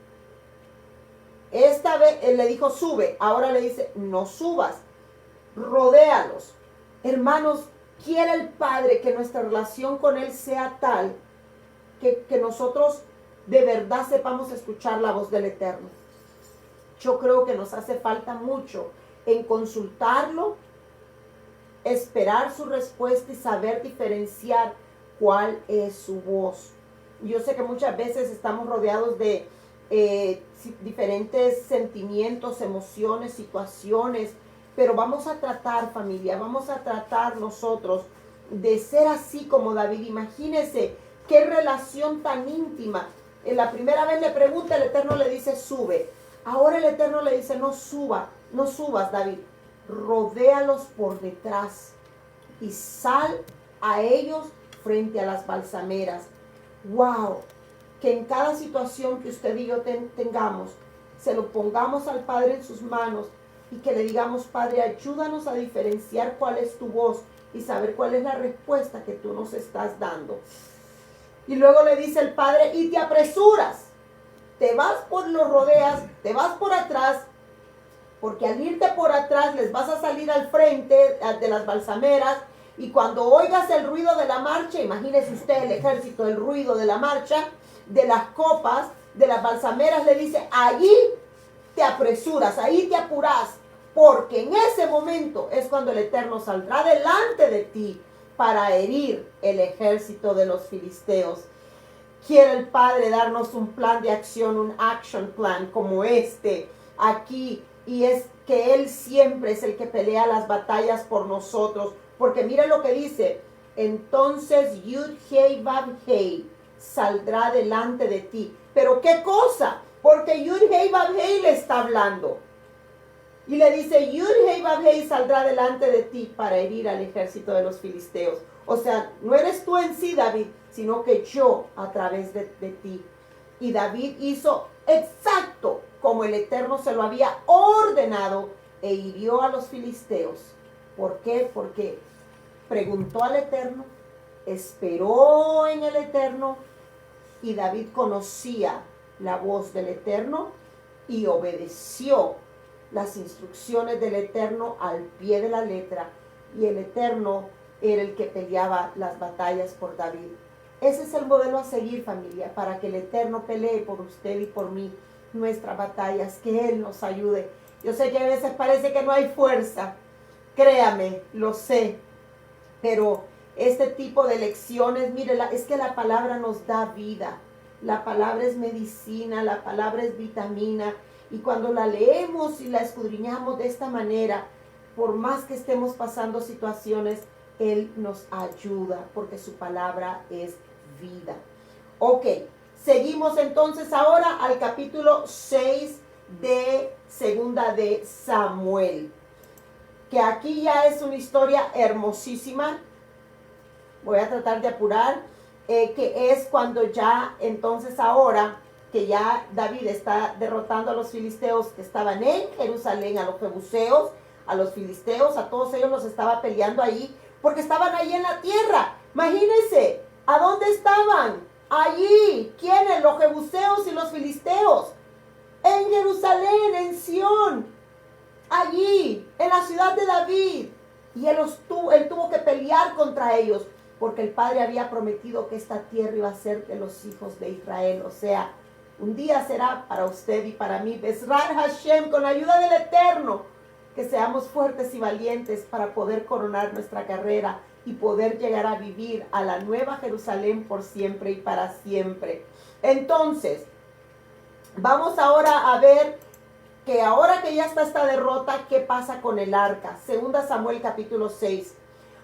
Esta vez él le dijo, sube. Ahora le dice, no subas, rodéalos. Hermanos, quiere el Padre que nuestra relación con Él sea tal que nosotros de verdad sepamos escuchar la voz del Eterno. Yo creo que nos hace falta mucho en consultarlo, esperar su respuesta y saber diferenciar cuál es su voz. Yo sé que muchas veces estamos rodeados de diferentes sentimientos, emociones, situaciones, pero vamos a tratar, familia, vamos a tratar nosotros de ser así como David. Imagínense qué relación tan íntima. En la primera vez le pregunta, el Eterno le dice, sube. Ahora el Eterno le dice, no subas, David. Rodéalos por detrás y sal a ellos frente a las balsameras. ¡Wow! Que en cada situación que usted y yo tengamos, se lo pongamos al Padre en sus manos y que le digamos, Padre, ayúdanos a diferenciar cuál es tu voz y saber cuál es la respuesta que tú nos estás dando. Y luego le dice el Padre, y te apresuras, te vas los rodeas, te vas por atrás, porque al irte por atrás les vas a salir al frente de las balsameras, y cuando oigas el ruido de la marcha, imagínese usted el ejército, el ruido de la marcha, de las copas, de las balsameras, le dice, allí te apresuras, ahí te apuras, porque en ese momento es cuando el Eterno saldrá delante de ti para herir el ejército de los filisteos. Quiere el Padre darnos un plan de acción, un action plan como este aquí, y es que Él siempre es el que pelea las batallas por nosotros, porque mira lo que dice, entonces Yud-Hei-Vav-Hei saldrá delante de ti. ¿Pero qué cosa? Porque Yud-Hei-Vav-Hei le está hablando. Y le dice, Yud-Hei-Vav-Hei saldrá delante de ti para herir al ejército de los filisteos. O sea, no eres tú en sí, David, sino que yo a través de ti. Y David hizo exacto como el Eterno se lo había ordenado e hirió a los filisteos. ¿Por qué? Porque preguntó al Eterno, esperó en el Eterno, y David conocía la voz del Eterno y obedeció las instrucciones del Eterno al pie de la letra, y el Eterno era el que peleaba las batallas por David. Ese es el modelo a seguir, familia, para que el Eterno pelee por usted y por mí nuestras batallas, que Él nos ayude. Yo sé que a veces parece que no hay fuerza, créame, lo sé, pero este tipo de lecciones, mire, es que la palabra nos da vida, la palabra es medicina, la palabra es vitamina, y cuando la leemos y la escudriñamos de esta manera, por más que estemos pasando situaciones, Él nos ayuda, porque su palabra es vida. Ok, seguimos entonces ahora al capítulo 6 de Segunda de Samuel, que aquí ya es una historia hermosísima. Voy a tratar de apurar, que es cuando ya entonces ahora que ya David está derrotando a los filisteos que estaban en Jerusalén, a los jebuseos, a los filisteos, a todos ellos los estaba peleando ahí, porque estaban ahí en la tierra. Imagínense, ¿a dónde estaban? Allí, ¿quiénes? Los jebuseos y los filisteos. En Jerusalén, en Sión, allí, en la ciudad de David. Y él tuvo que pelear contra ellos, porque el Padre había prometido que esta tierra iba a ser de los hijos de Israel. O sea, un día será para usted y para mí. Bezrat Hashem, con la ayuda del Eterno, que seamos fuertes y valientes para poder coronar nuestra carrera y poder llegar a vivir a la nueva Jerusalén por siempre y para siempre. Entonces, vamos ahora a ver que ahora que ya está esta derrota, ¿qué pasa con el arca? Segunda Samuel capítulo 6.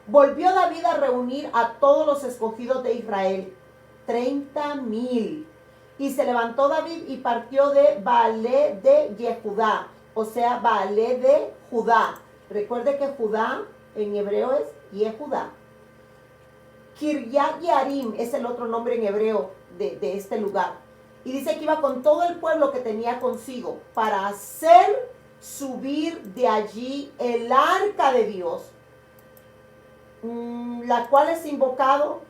Volvió David a reunir a todos los escogidos de Israel, 30,000. Y se levantó David y partió de Baalé de Yehudá, o sea, Baalé de Judá. Recuerde que Judá en hebreo es Yehudá. Kiryat Yarim es el otro nombre en hebreo de este lugar. Y dice que iba con todo el pueblo que tenía consigo para hacer subir de allí el arca de Dios, la cual es invocado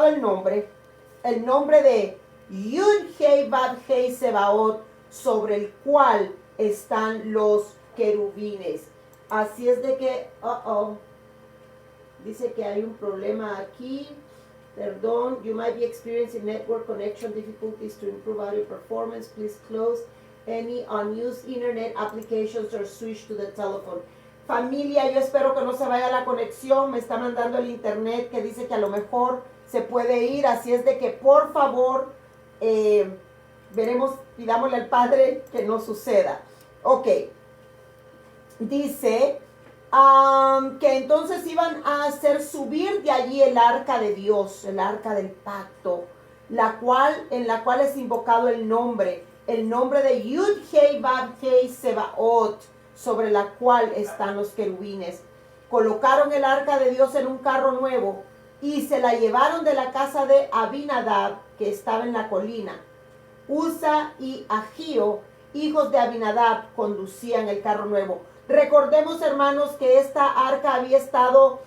el nombre de Yud-Hei-Vav-Hei Sebaot, sobre el cual están los querubines. Así es de que, dice que hay un problema aquí. Perdón, you might be experiencing network connection difficulties. To improve audio performance, please close any unused internet applications or switch to the telephone. Familia, yo espero que no se vaya la conexión. Me está mandando el internet que dice que a lo mejor se puede ir. Así es de que por favor, pidámosle al Padre que no suceda. Ok. Dice que entonces iban a hacer subir de allí el arca de Dios, el arca del pacto, en la cual es invocado el nombre de Yud-Hei-Vav-Hei Sebaot, sobre la cual están los querubines. Colocaron el arca de Dios en un carro nuevo y se la llevaron de la casa de Abinadab, que estaba en la colina. Usa y Agío, hijos de Abinadab, conducían el carro nuevo. Recordemos, hermanos, que esta arca había estado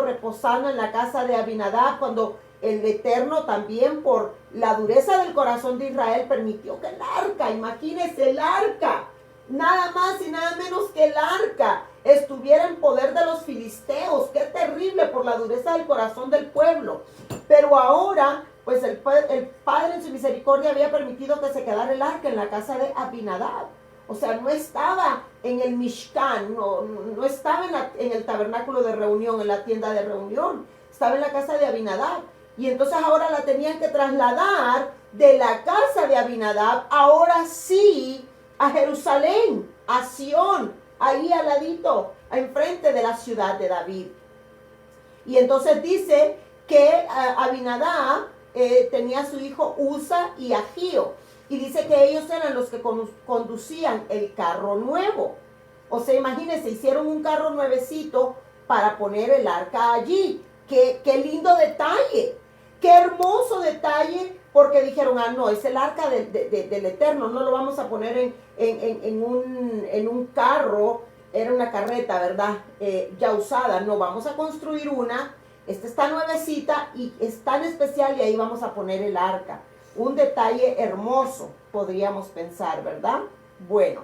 reposando en la casa de Abinadab cuando el Eterno, también por la dureza del corazón de Israel, permitió que el arca, imagínense, el arca, nada más y nada menos que el arca, estuviera en poder de los filisteos. Qué terrible, por la dureza del corazón del pueblo. Pero ahora, pues el Padre en su misericordia había permitido que se quedara el arca en la casa de Abinadab. O sea, no estaba en el Mishkan, no estaba en el tabernáculo de reunión, en la tienda de reunión. Estaba en la casa de Abinadab. Y entonces ahora la tenían que trasladar de la casa de Abinadab, ahora sí, a Jerusalén, a Sión, ahí al ladito, enfrente de la ciudad de David. Y entonces dice que Abinadab tenía a su hijo Uza y Ahío. Y dice que ellos eran los que conducían el carro nuevo. O sea, imagínense, hicieron un carro nuevecito para poner el arca allí. Qué lindo detalle, qué hermoso detalle, porque dijeron, no, es el arca del Eterno, no lo vamos a poner en un carro, era una carreta, ¿verdad? Ya usada, no, vamos a construir una, esta está nuevecita y es tan especial y ahí vamos a poner el arca. Un detalle hermoso, podríamos pensar, ¿verdad? Bueno,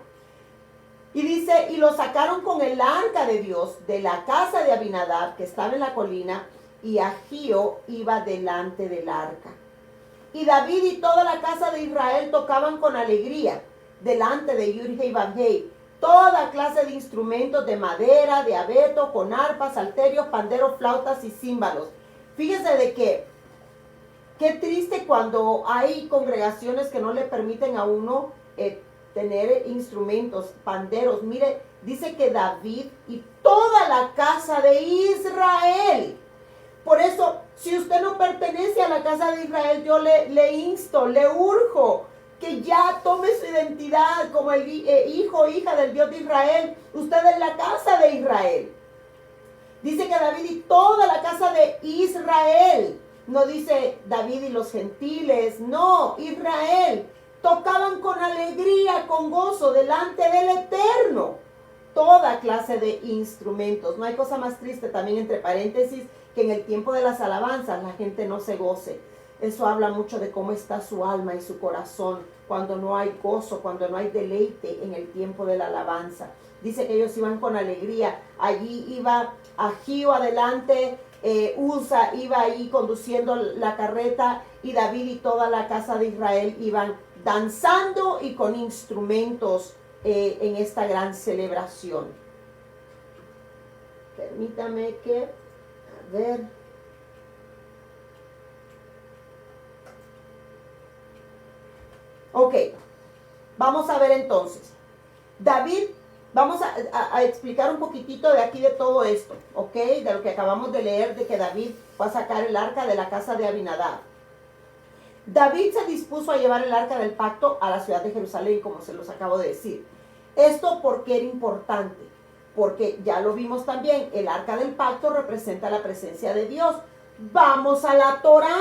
y dice, y lo sacaron con el arca de Dios de la casa de Abinadab, que estaba en la colina, y Ahío iba delante del arca. Y David y toda la casa de Israel tocaban con alegría delante de Yud-Heh y Vav-Heh toda clase de instrumentos de madera, de abeto, con arpas, salterios, panderos, flautas y címbalos. Fíjese de que qué triste cuando hay congregaciones que no le permiten a uno tener instrumentos, panderos. Mire, dice que David y toda la casa de Israel. Por eso, si usted no pertenece a la casa de Israel, yo le insto, le urjo que ya tome su identidad como el hijo o hija del Dios de Israel. Usted es la casa de Israel. Dice que David y toda la casa de Israel. No dice David y los gentiles, no, Israel. Tocaban con alegría, con gozo, delante del Eterno. Toda clase de instrumentos. No hay cosa más triste, también entre paréntesis, que en el tiempo de las alabanzas la gente no se goce. Eso habla mucho de cómo está su alma y su corazón cuando no hay gozo, cuando no hay deleite en el tiempo de la alabanza. Dice que ellos iban con alegría. Allí iba Ahío adelante, Uza iba ahí conduciendo la carreta y David y toda la casa de Israel iban danzando y con instrumentos en esta gran celebración. Permítame que, a ver. Ok, vamos a ver entonces. David, vamos a explicar un poquitito de aquí de todo esto, ok, de lo que acabamos de leer, de que David fue a sacar el arca de la casa de Abinadab. David se dispuso a llevar el arca del pacto a la ciudad de Jerusalén, como se los acabo de decir. Esto porque era importante, porque ya lo vimos también, el arca del pacto representa la presencia de Dios. Vamos a la Torá.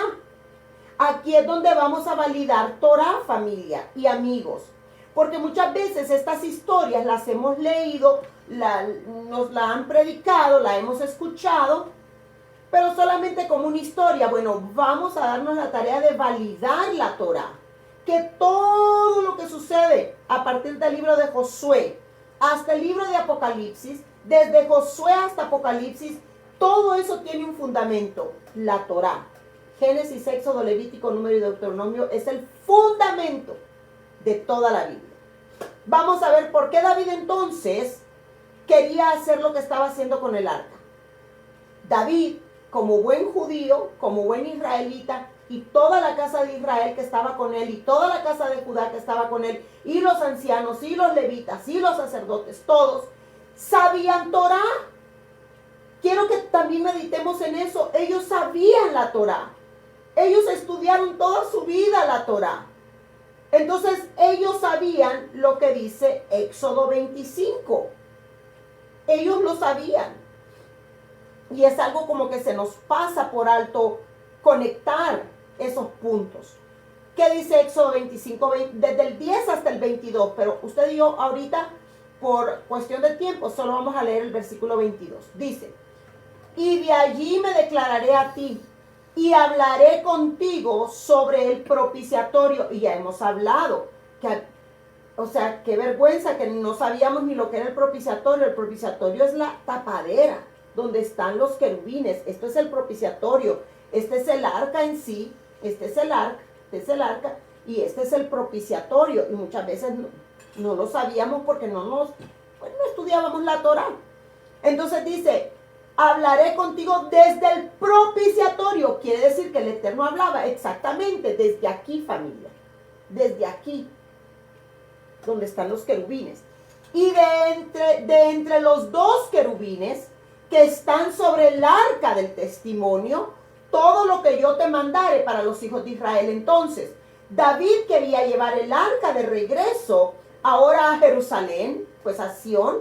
Aquí es donde vamos a validar Torá, familia y amigos. Porque muchas veces estas historias las hemos leído, nos la han predicado, la hemos escuchado, pero solamente como una historia. Bueno, vamos a darnos la tarea de validar la Torá. Que todo lo que sucede a partir del libro de Josué hasta el libro de Apocalipsis, desde Josué hasta Apocalipsis, todo eso tiene un fundamento, la Torá. Génesis, Éxodo, Levítico, Número y Deuteronomio es el fundamento de toda la Biblia. Vamos a ver por qué David entonces quería hacer lo que estaba haciendo con el arca. David, como buen judío, como buen israelita, y toda la casa de Israel que estaba con él, y toda la casa de Judá que estaba con él, y los ancianos, y los levitas, y los sacerdotes, todos sabían Torá. Quiero que también meditemos en eso. Ellos sabían la Torá. Ellos estudiaron toda su vida la Torá. Entonces ellos sabían lo que dice Éxodo 25. Ellos lo sabían. Y es algo como que se nos pasa por alto conectar esos puntos. ¿Qué dice Éxodo 25? Desde el 10 hasta el 22. Pero usted y yo ahorita, por cuestión de tiempo, solo vamos a leer el versículo 22. Dice, y de allí me declararé a ti y hablaré contigo sobre el propiciatorio. Y ya hemos hablado, o sea, qué vergüenza que no sabíamos ni lo que era el propiciatorio. El propiciatorio es la tapadera donde están los querubines. Esto es el propiciatorio. Este es el arca en sí, este es el arca, y este es el propiciatorio. Y muchas veces no lo sabíamos porque no estudiábamos la Torá. Entonces dice, hablaré contigo desde el propiciatorio. Quiere decir que el Eterno hablaba exactamente desde aquí, familia. Desde aquí, donde están los querubines. Y de entre los dos querubines que están sobre el arca del testimonio, todo lo que yo te mandare para los hijos de Israel. Entonces, David quería llevar el arca de regreso ahora a Jerusalén, pues a Sión.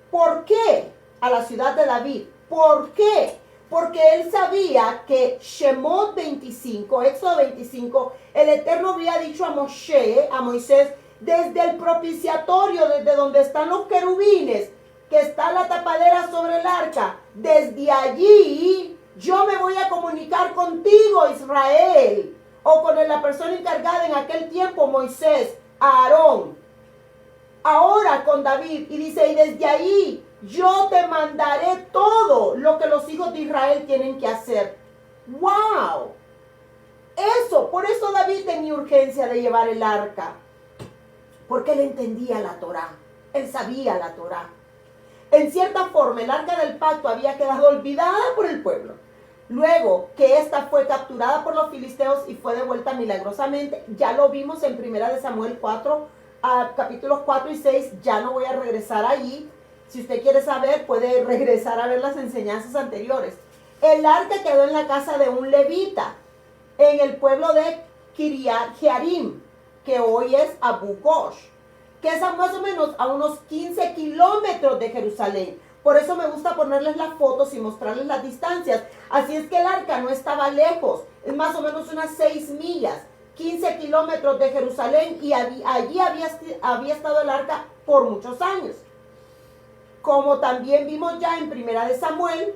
¿Por qué? A la ciudad de David. ¿Por qué? Porque él sabía que Shemot 25, Éxodo 25, el Eterno había dicho a Moisés, desde el propiciatorio, desde donde están los querubines, que está la tapadera sobre el arca, desde allí yo me voy a comunicar contigo, Israel, o con la persona encargada en aquel tiempo, Moisés, Aarón. Ahora con David, y dice, y desde ahí yo te mandaré todo lo que los hijos de Israel tienen que hacer. ¡Wow! Por eso David tenía urgencia de llevar el arca, porque él entendía la Torá, él sabía la Torá. En cierta forma, el arca del pacto había quedado olvidada por el pueblo. Luego que ésta fue capturada por los filisteos y fue devuelta milagrosamente, ya lo vimos en 1 Samuel 4, capítulos 4 y 6, ya no voy a regresar allí. Si usted quiere saber, puede regresar a ver las enseñanzas anteriores. El arca quedó en la casa de un levita, en el pueblo de Kiriat Jearim, que hoy es Abu Ghosh, que es más o menos a unos 15 kilómetros de Jerusalén. Por eso me gusta ponerles las fotos y mostrarles las distancias. Así es que el arca no estaba lejos, es más o menos unas 6 millas, 15 kilómetros de Jerusalén, y allí había estado el arca por muchos años. Como también vimos ya en 1 Samuel,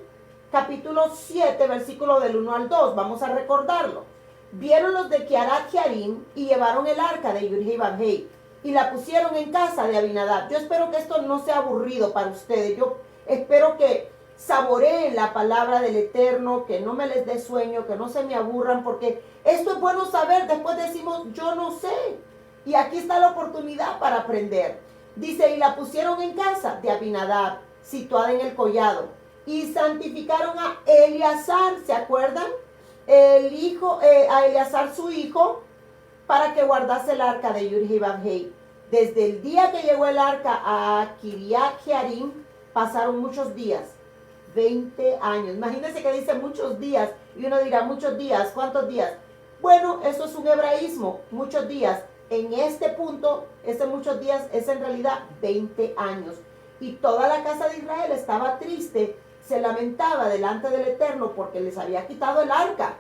capítulo 7, versículo del 1 al 2, vamos a recordarlo. Vieron los de Kiriat Jearim y llevaron el arca de Yud-Heh-Vav-Heh y la pusieron en casa de Abinadab. Yo espero que esto no sea aburrido para ustedes. Yo espero que saboreen la palabra del Eterno, que no me les dé sueño, que no se me aburran, porque esto es bueno saber. Después decimos, yo no sé. Y aquí está la oportunidad para aprender. Dice, y la pusieron en casa de Abinadab, situada en el collado. Y santificaron a Eleazar, ¿se acuerdan? A Eleazar su hijo, para que guardase el arca de Yud-Heh-Vav-Heh. Desde el día que llegó el arca a Kiriat Jearim, pasaron muchos días, 20 años. Imagínense que dice muchos días, y uno dirá, muchos días, ¿cuántos días? Bueno, eso es un hebraísmo, muchos días. En este punto, muchos días es en realidad 20 años. Y toda la casa de Israel estaba triste, se lamentaba delante del Eterno porque les había quitado el arca.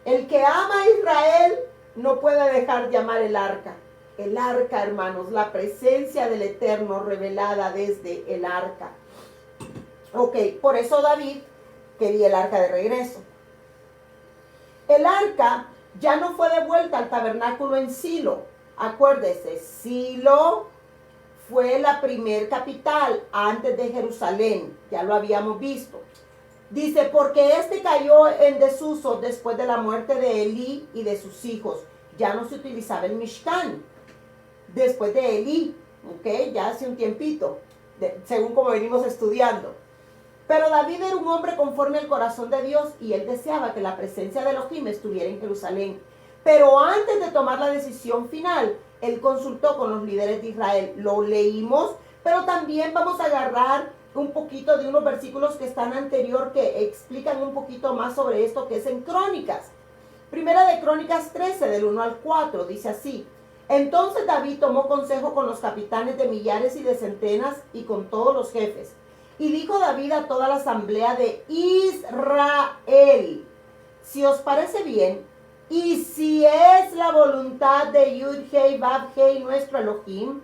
El que ama a Israel no puede dejar de amar el arca. El arca, hermanos, la presencia del Eterno revelada desde el arca. Ok, por eso David quería el arca de regreso. El arca ya no fue devuelta al tabernáculo en Silo. Acuérdese, Silo fue la primer capital antes de Jerusalén. Ya lo habíamos visto. Dice, porque este cayó en desuso después de la muerte de Elí y de sus hijos. Ya no se utilizaba el Mishkan. Después de Elí, ok, ya hace un tiempito, según como venimos estudiando. Pero David era un hombre conforme al corazón de Dios y él deseaba que la presencia de Elohim estuviera en Jerusalén. Pero antes de tomar la decisión final, él consultó con los líderes de Israel. Lo leímos, pero también vamos a agarrar un poquito de unos versículos que están anterior que explican un poquito más sobre esto que es en Crónicas. Primera de Crónicas 13, del 1 al 4, dice así. Entonces David tomó consejo con los capitanes de millares y de centenas y con todos los jefes. Y dijo David a toda la asamblea de Israel, si os parece bien, y si es la voluntad de Yud-Heh-Vav-Heh nuestro Elohim,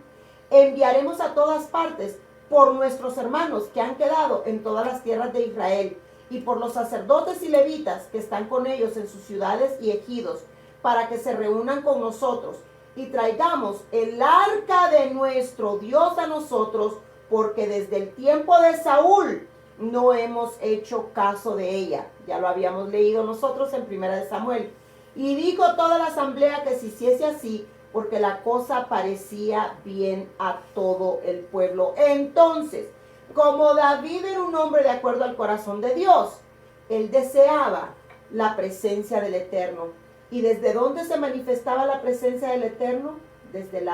enviaremos a todas partes por nuestros hermanos que han quedado en todas las tierras de Israel, y por los sacerdotes y levitas que están con ellos en sus ciudades y ejidos, para que se reúnan con nosotros, y traigamos el arca de nuestro Dios a nosotros, porque desde el tiempo de Saúl no hemos hecho caso de ella. Ya lo habíamos leído nosotros en 1 Samuel. Y dijo toda la asamblea que se hiciese así, porque la cosa parecía bien a todo el pueblo. Entonces, como David era un hombre de acuerdo al corazón de Dios, él deseaba la presencia del Eterno. ¿Y desde dónde se manifestaba la presencia del Eterno? Desde el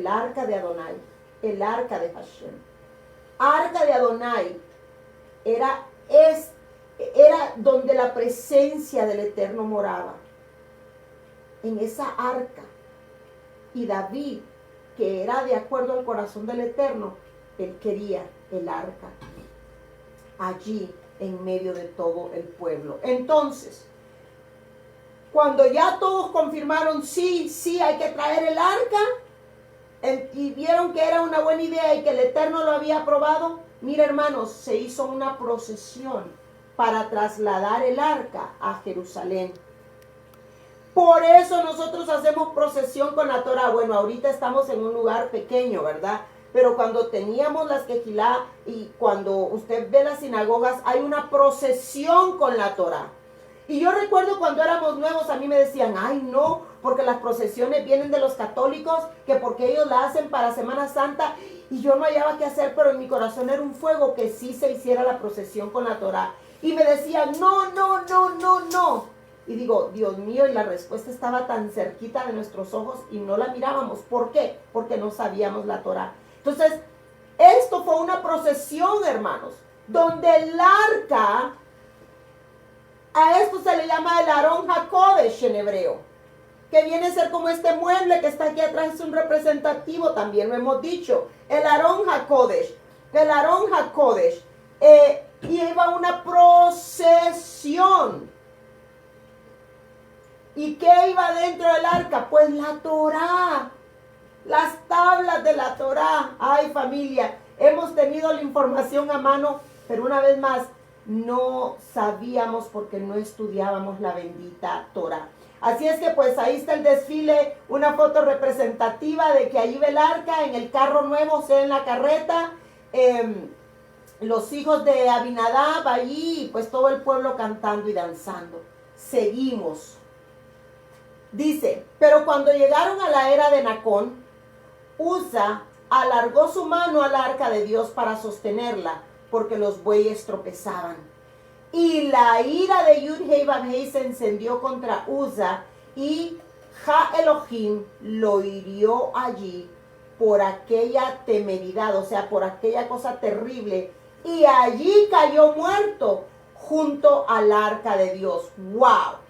arca de Adonai, el arca de Hashem. Arca de Adonai era donde la presencia del Eterno moraba, en esa arca. Y David, que era de acuerdo al corazón del Eterno, él quería el arca allí en medio de todo el pueblo. Entonces, cuando ya todos confirmaron, sí, hay que traer el arca, y vieron que era una buena idea y que el Eterno lo había aprobado, mira hermanos, se hizo una procesión para trasladar el arca a Jerusalén. Por eso nosotros hacemos procesión con la Torah. Bueno, ahorita estamos en un lugar pequeño, ¿verdad? Pero cuando teníamos las quejilá y cuando usted ve las sinagogas, hay una procesión con la Torah. Y yo recuerdo cuando éramos nuevos, a mí me decían, ay no, porque las procesiones vienen de los católicos, que porque ellos la hacen para Semana Santa, y yo no hallaba qué hacer, pero en mi corazón era un fuego que sí se hiciera la procesión con la Torah. Y me decían, no. Y digo, Dios mío, y la respuesta estaba tan cerquita de nuestros ojos y no la mirábamos. ¿Por qué? Porque no sabíamos la Torah. Entonces, esto fue una procesión, hermanos, donde el arca, a esto se le llama el Aarón HaKodesh en hebreo, que viene a ser como este mueble que está aquí atrás, es un representativo, también lo hemos dicho, el Aarón HaKodesh. El Aarón HaKodesh iba una procesión. ¿Y qué iba dentro del arca? Pues la Torá, las tablas de la Torá. Ay, familia, hemos tenido la información a mano, pero una vez más, no sabíamos porque no estudiábamos la bendita Torá. Así es que pues ahí está el desfile, una foto representativa de que ahí va el arca en el carro nuevo, o sea, en la carreta, los hijos de Abinadab allí, pues todo el pueblo cantando y danzando. Seguimos. Dice, pero cuando llegaron a la era de Nacón, Uza alargó su mano al arca de Dios para sostenerla, porque los bueyes tropezaban. Y la ira de Yud-Hei Vav-Hei se encendió contra Uza, y Ja Elohim lo hirió allí por aquella temeridad, o sea, por aquella cosa terrible, y allí cayó muerto junto al arca de Dios. ¡Wow!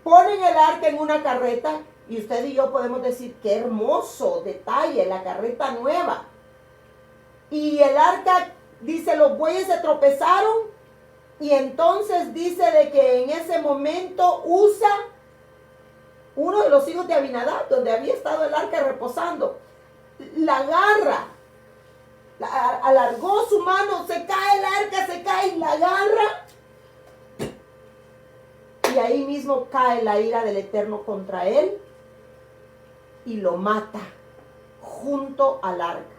Ponen el arca en una carreta, y usted y yo podemos decir, qué hermoso detalle, la carreta nueva. Y el arca, dice, los bueyes se tropezaron, y entonces dice de que en ese momento Uza, uno de los hijos de Abinadab, donde había estado el arca reposando, la agarra, alargó su mano, se cae el arca, se cae y la agarra. Y ahí mismo cae la ira del Eterno contra él y lo mata junto al arca.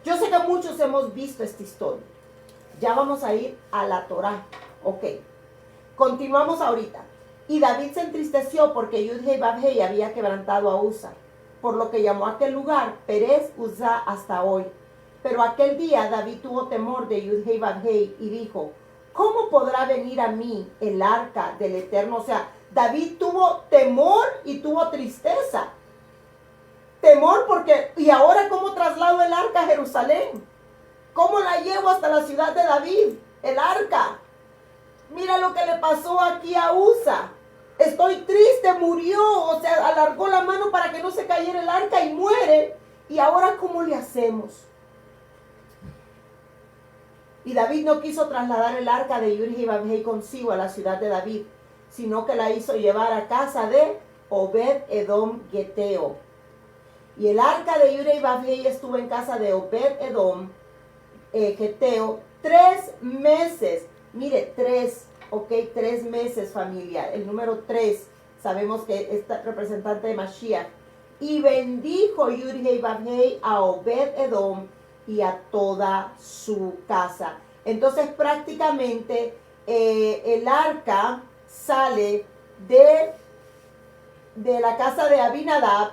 Yo sé que muchos hemos visto esta historia. Ya vamos a ir a la Torá. Ok. Continuamos ahorita. Y David se entristeció porque Yud-Hei Vav-Hei había quebrantado a Uza, por lo que llamó a aquel lugar Perez Uza hasta hoy. Pero aquel día David tuvo temor de Yud-Hei Vav-Hei y dijo, ¿cómo podrá venir a mí el arca del Eterno? O sea, David tuvo temor y tuvo tristeza. Temor porque, ¿y ahora cómo traslado el arca a Jerusalén? ¿Cómo la llevo hasta la ciudad de David? El arca. Mira lo que le pasó aquí a Uza. Estoy triste, murió. O sea, alargó la mano para que no se cayera el arca y muere. ¿Y ahora cómo le hacemos? Y David no quiso trasladar el arca de Yud-Hei Vav-Hei consigo a la ciudad de David, sino que la hizo llevar a casa de Obed-Edom Geteo. Y el arca de Yud-Hei Vav-Hei estuvo en casa de Obed-Edom Geteo 3 meses. Mire, 3, ok, 3 meses, familia. El número 3, sabemos que es representante de Mashiach. Y bendijo Yud-Hei Vav-Hei a Obed-Edom y a toda su casa. Entonces prácticamente el arca sale de la casa de Abinadab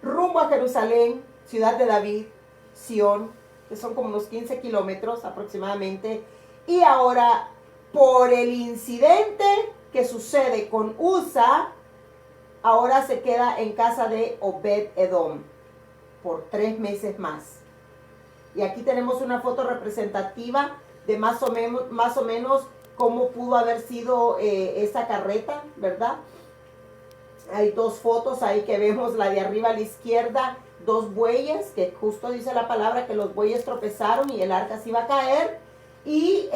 rumbo a Jerusalén, ciudad de David, Sión, que son como unos 15 kilómetros aproximadamente. Y ahora, por el incidente que sucede con Usa, ahora se queda en casa de Obed-Edom por 3 meses más. Y aquí tenemos una foto representativa de más o menos cómo pudo haber sido esa carreta, ¿verdad? Hay 2 fotos ahí que vemos, la de arriba a la izquierda, 2 bueyes, que justo dice la palabra que los bueyes tropezaron y el arca se iba a caer. Y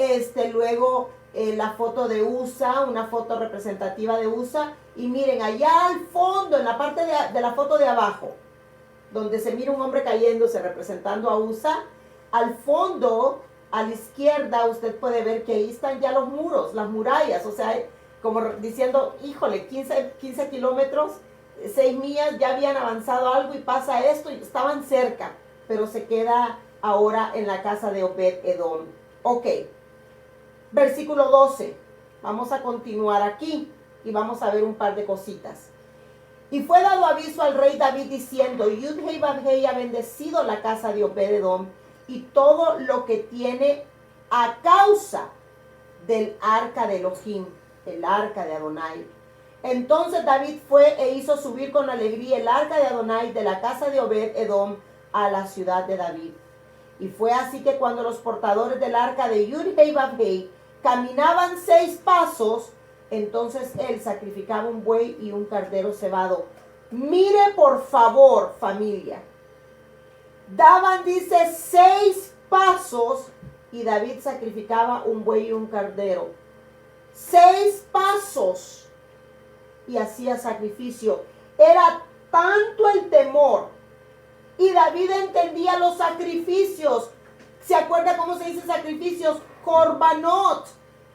luego la foto de Usa, una foto representativa de Usa. Y miren, allá al fondo, en la parte de la foto de abajo, donde se mira un hombre cayéndose representando a Usa, al fondo, a la izquierda, usted puede ver que ahí están ya los muros, las murallas, o sea, como diciendo, híjole, 15 kilómetros, 6 millas, ya habían avanzado algo y pasa esto, y estaban cerca, pero se queda ahora en la casa de Obed-Edom. Ok, versículo 12, vamos a continuar aquí y vamos a ver un par de cositas. Y fue dado aviso al rey David diciendo, Yud-Hei Bab-Hei ha bendecido la casa de Obed-Edom y todo lo que tiene a causa del arca de Elohim, el arca de Adonai. Entonces David fue e hizo subir con alegría el arca de Adonai de la casa de Obed-Edom a la ciudad de David. Y fue así que cuando los portadores del arca de Yud-Hei Bab-Hei caminaban 6 pasos, entonces él sacrificaba un buey y un cordero cebado. Mire por favor, familia. Daban, dice, 6 pasos y David sacrificaba un buey y un cordero. 6 pasos y hacía sacrificio. Era tanto el temor. Y David entendía los sacrificios. ¿Se acuerda cómo se dice sacrificios? Corbanot.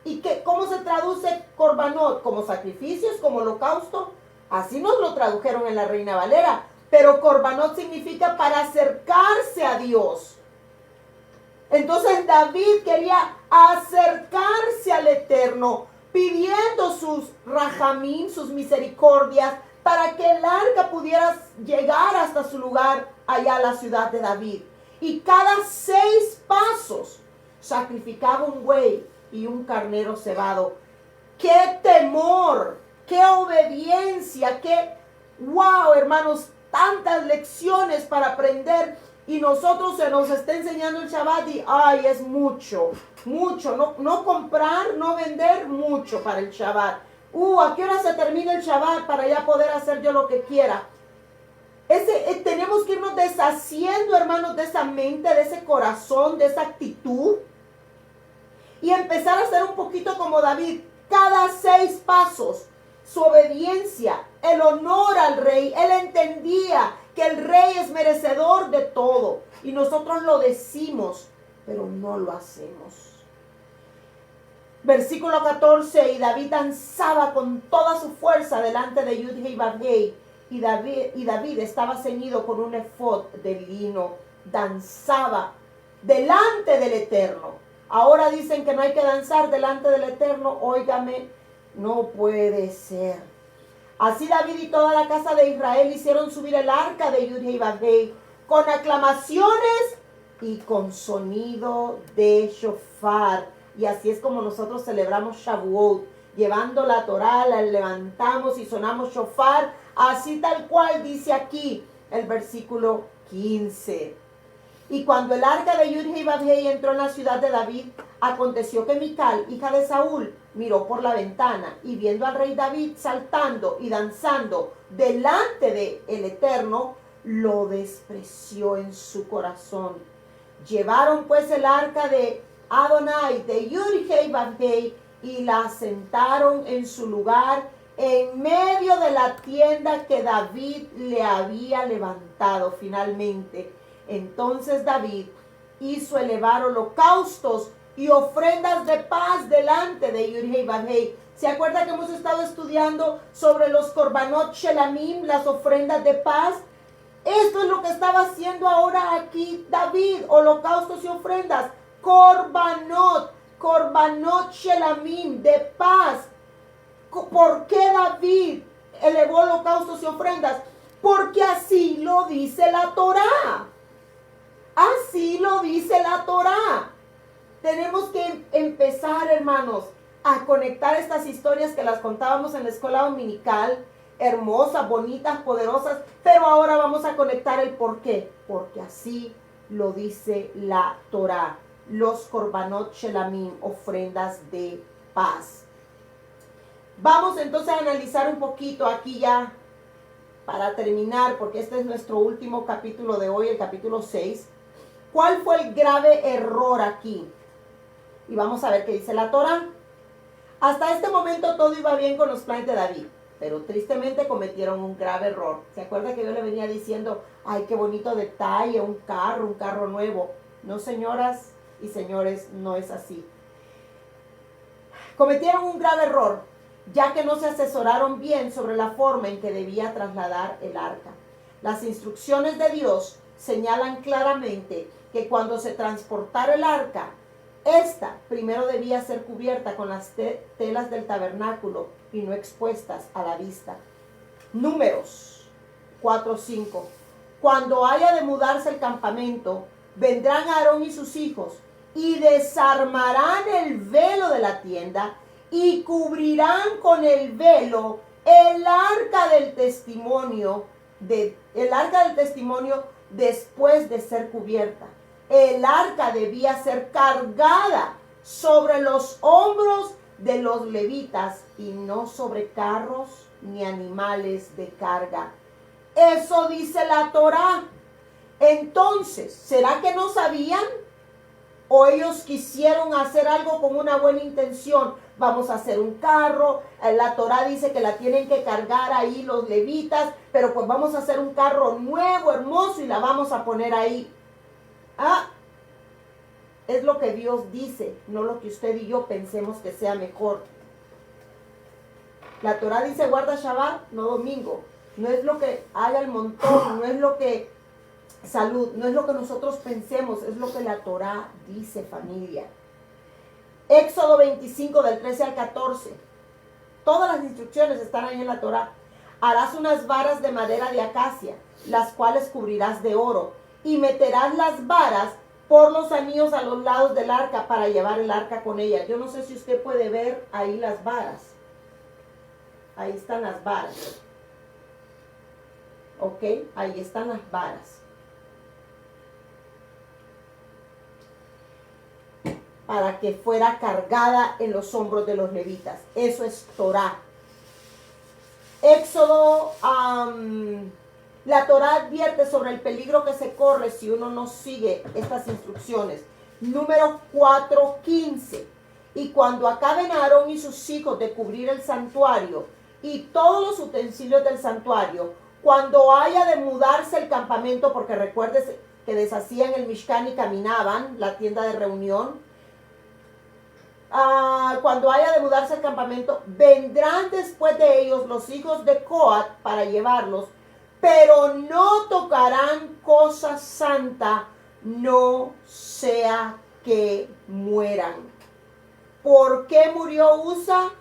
¿Y cómo se traduce corbanot? Como sacrificios, como holocausto. Así nos lo tradujeron en la Reina Valera. Pero corbanot significa para acercarse a Dios. Entonces David quería acercarse al Eterno, pidiendo sus rajamín, sus misericordias, para que el arca pudiera llegar hasta su lugar allá a la ciudad de David. Y cada 6 pasos sacrificaba un buey y un carnero cebado. ¡Qué temor! ¡Qué obediencia! ¡Qué wow, hermanos! Tantas lecciones para aprender. Y nosotros se nos está enseñando el Shabbat y ¡ay! Es mucho, mucho. No comprar, no vender, mucho para el Shabbat. ¿A qué hora se termina el Shabbat para ya poder hacer yo lo que quiera? Tenemos que irnos deshaciendo, hermanos, de esa mente, de ese corazón, de esa actitud. Y empezar a ser un poquito como David. Cada 6 pasos, su obediencia, el honor al rey. Él entendía que el rey es merecedor de todo. Y nosotros lo decimos, pero no lo hacemos. Versículo 14, y David danzaba con toda su fuerza delante de Yud-Hei Bab-Hei. Y David estaba ceñido con un efod de lino. Danzaba delante del Eterno. Ahora dicen que no hay que danzar delante del Eterno. Óigame, no puede ser. Así David y toda la casa de Israel hicieron subir el arca de Yud-Hei Bab-Hei con aclamaciones y con sonido de shofar. Y así es como nosotros celebramos Shavuot, llevando la Torá, la levantamos y sonamos shofar, así tal cual dice aquí el versículo 15. Y cuando el arca de Yud-Hei Bab-Hei entró en la ciudad de David, aconteció que Mical, hija de Saúl, miró por la ventana y viendo al rey David saltando y danzando delante de el Eterno, lo despreció en su corazón. Llevaron pues el arca de Adonai de Yud-Hei Bab-Hei y la sentaron en su lugar en medio de la tienda que David le había levantado finalmente. Entonces David hizo elevar holocaustos y ofrendas de paz delante de Yud-Hei Bab-Hei. ¿Se acuerda que hemos estado estudiando sobre los korbanot shelamim, las ofrendas de paz? Esto es lo que estaba haciendo ahora aquí David, holocaustos y ofrendas, korbanot shelamim, de paz. ¿Por qué David elevó holocaustos y ofrendas? Porque así lo dice la Torá. Así lo dice la Torá. Tenemos que empezar, hermanos, a conectar estas historias que las contábamos en la escuela dominical, hermosas, bonitas, poderosas, pero ahora vamos a conectar el por qué. Porque así lo dice la Torá. Los korbanot shelamim, ofrendas de paz. Vamos entonces a analizar un poquito aquí ya, para terminar, porque este es nuestro último capítulo de hoy, el capítulo 6. ¿Cuál fue el grave error aquí? Y vamos a ver qué dice la Torá. Hasta este momento todo iba bien con los planes de David, pero tristemente cometieron un grave error. ¿Se acuerda que yo le venía diciendo, ay, qué bonito detalle, un carro nuevo? No, señoras y señores, no es así. Cometieron un grave error, ya que no se asesoraron bien sobre la forma en que debía trasladar el arca. Las instrucciones de Dios señalan claramente que cuando se transportara el arca, esta primero debía ser cubierta con las telas del tabernáculo y no expuestas a la vista. Números 4:5. Cuando haya de mudarse el campamento, vendrán Aarón y sus hijos y desarmarán el velo de la tienda y cubrirán con el velo el arca del testimonio, después de ser cubierta. El arca debía ser cargada sobre los hombros de los levitas y no sobre carros ni animales de carga. Eso dice la Torá. Entonces, ¿será que no sabían? ¿O ellos quisieron hacer algo con una buena intención? Vamos a hacer un carro, la Torá dice que la tienen que cargar ahí los levitas, pero pues vamos a hacer un carro nuevo, hermoso, y la vamos a poner ahí. Es lo que Dios dice, no lo que usted y yo pensemos que sea mejor. La Torá dice guarda Shabbat, no domingo. No es lo que haga el montón, no es lo que salud, no es lo que nosotros pensemos, es lo que la Torá dice, familia. Éxodo 25 del 13 al 14. Todas las instrucciones están ahí en la Torá. Harás unas varas de madera de acacia, las cuales cubrirás de oro, y meterás las varas por los anillos a los lados del arca para llevar el arca con ella. Yo no sé si usted puede ver ahí las varas. Ahí están las varas. Ok, ahí están las varas. Para que fuera cargada en los hombros de los levitas. Eso es Torá. Éxodo, la Torá advierte sobre el peligro que se corre si uno no sigue estas instrucciones. Número 4:15. Y cuando acaben Aarón y sus hijos de cubrir el santuario y todos los utensilios del santuario, cuando haya de mudarse el campamento, porque recuerdes que deshacían el Mishkan y caminaban, la tienda de reunión, cuando haya de mudarse el campamento, vendrán después de ellos los hijos de Coat para llevarlos, pero no tocarán cosa santa, no sea que mueran. ¿Por qué murió Usa?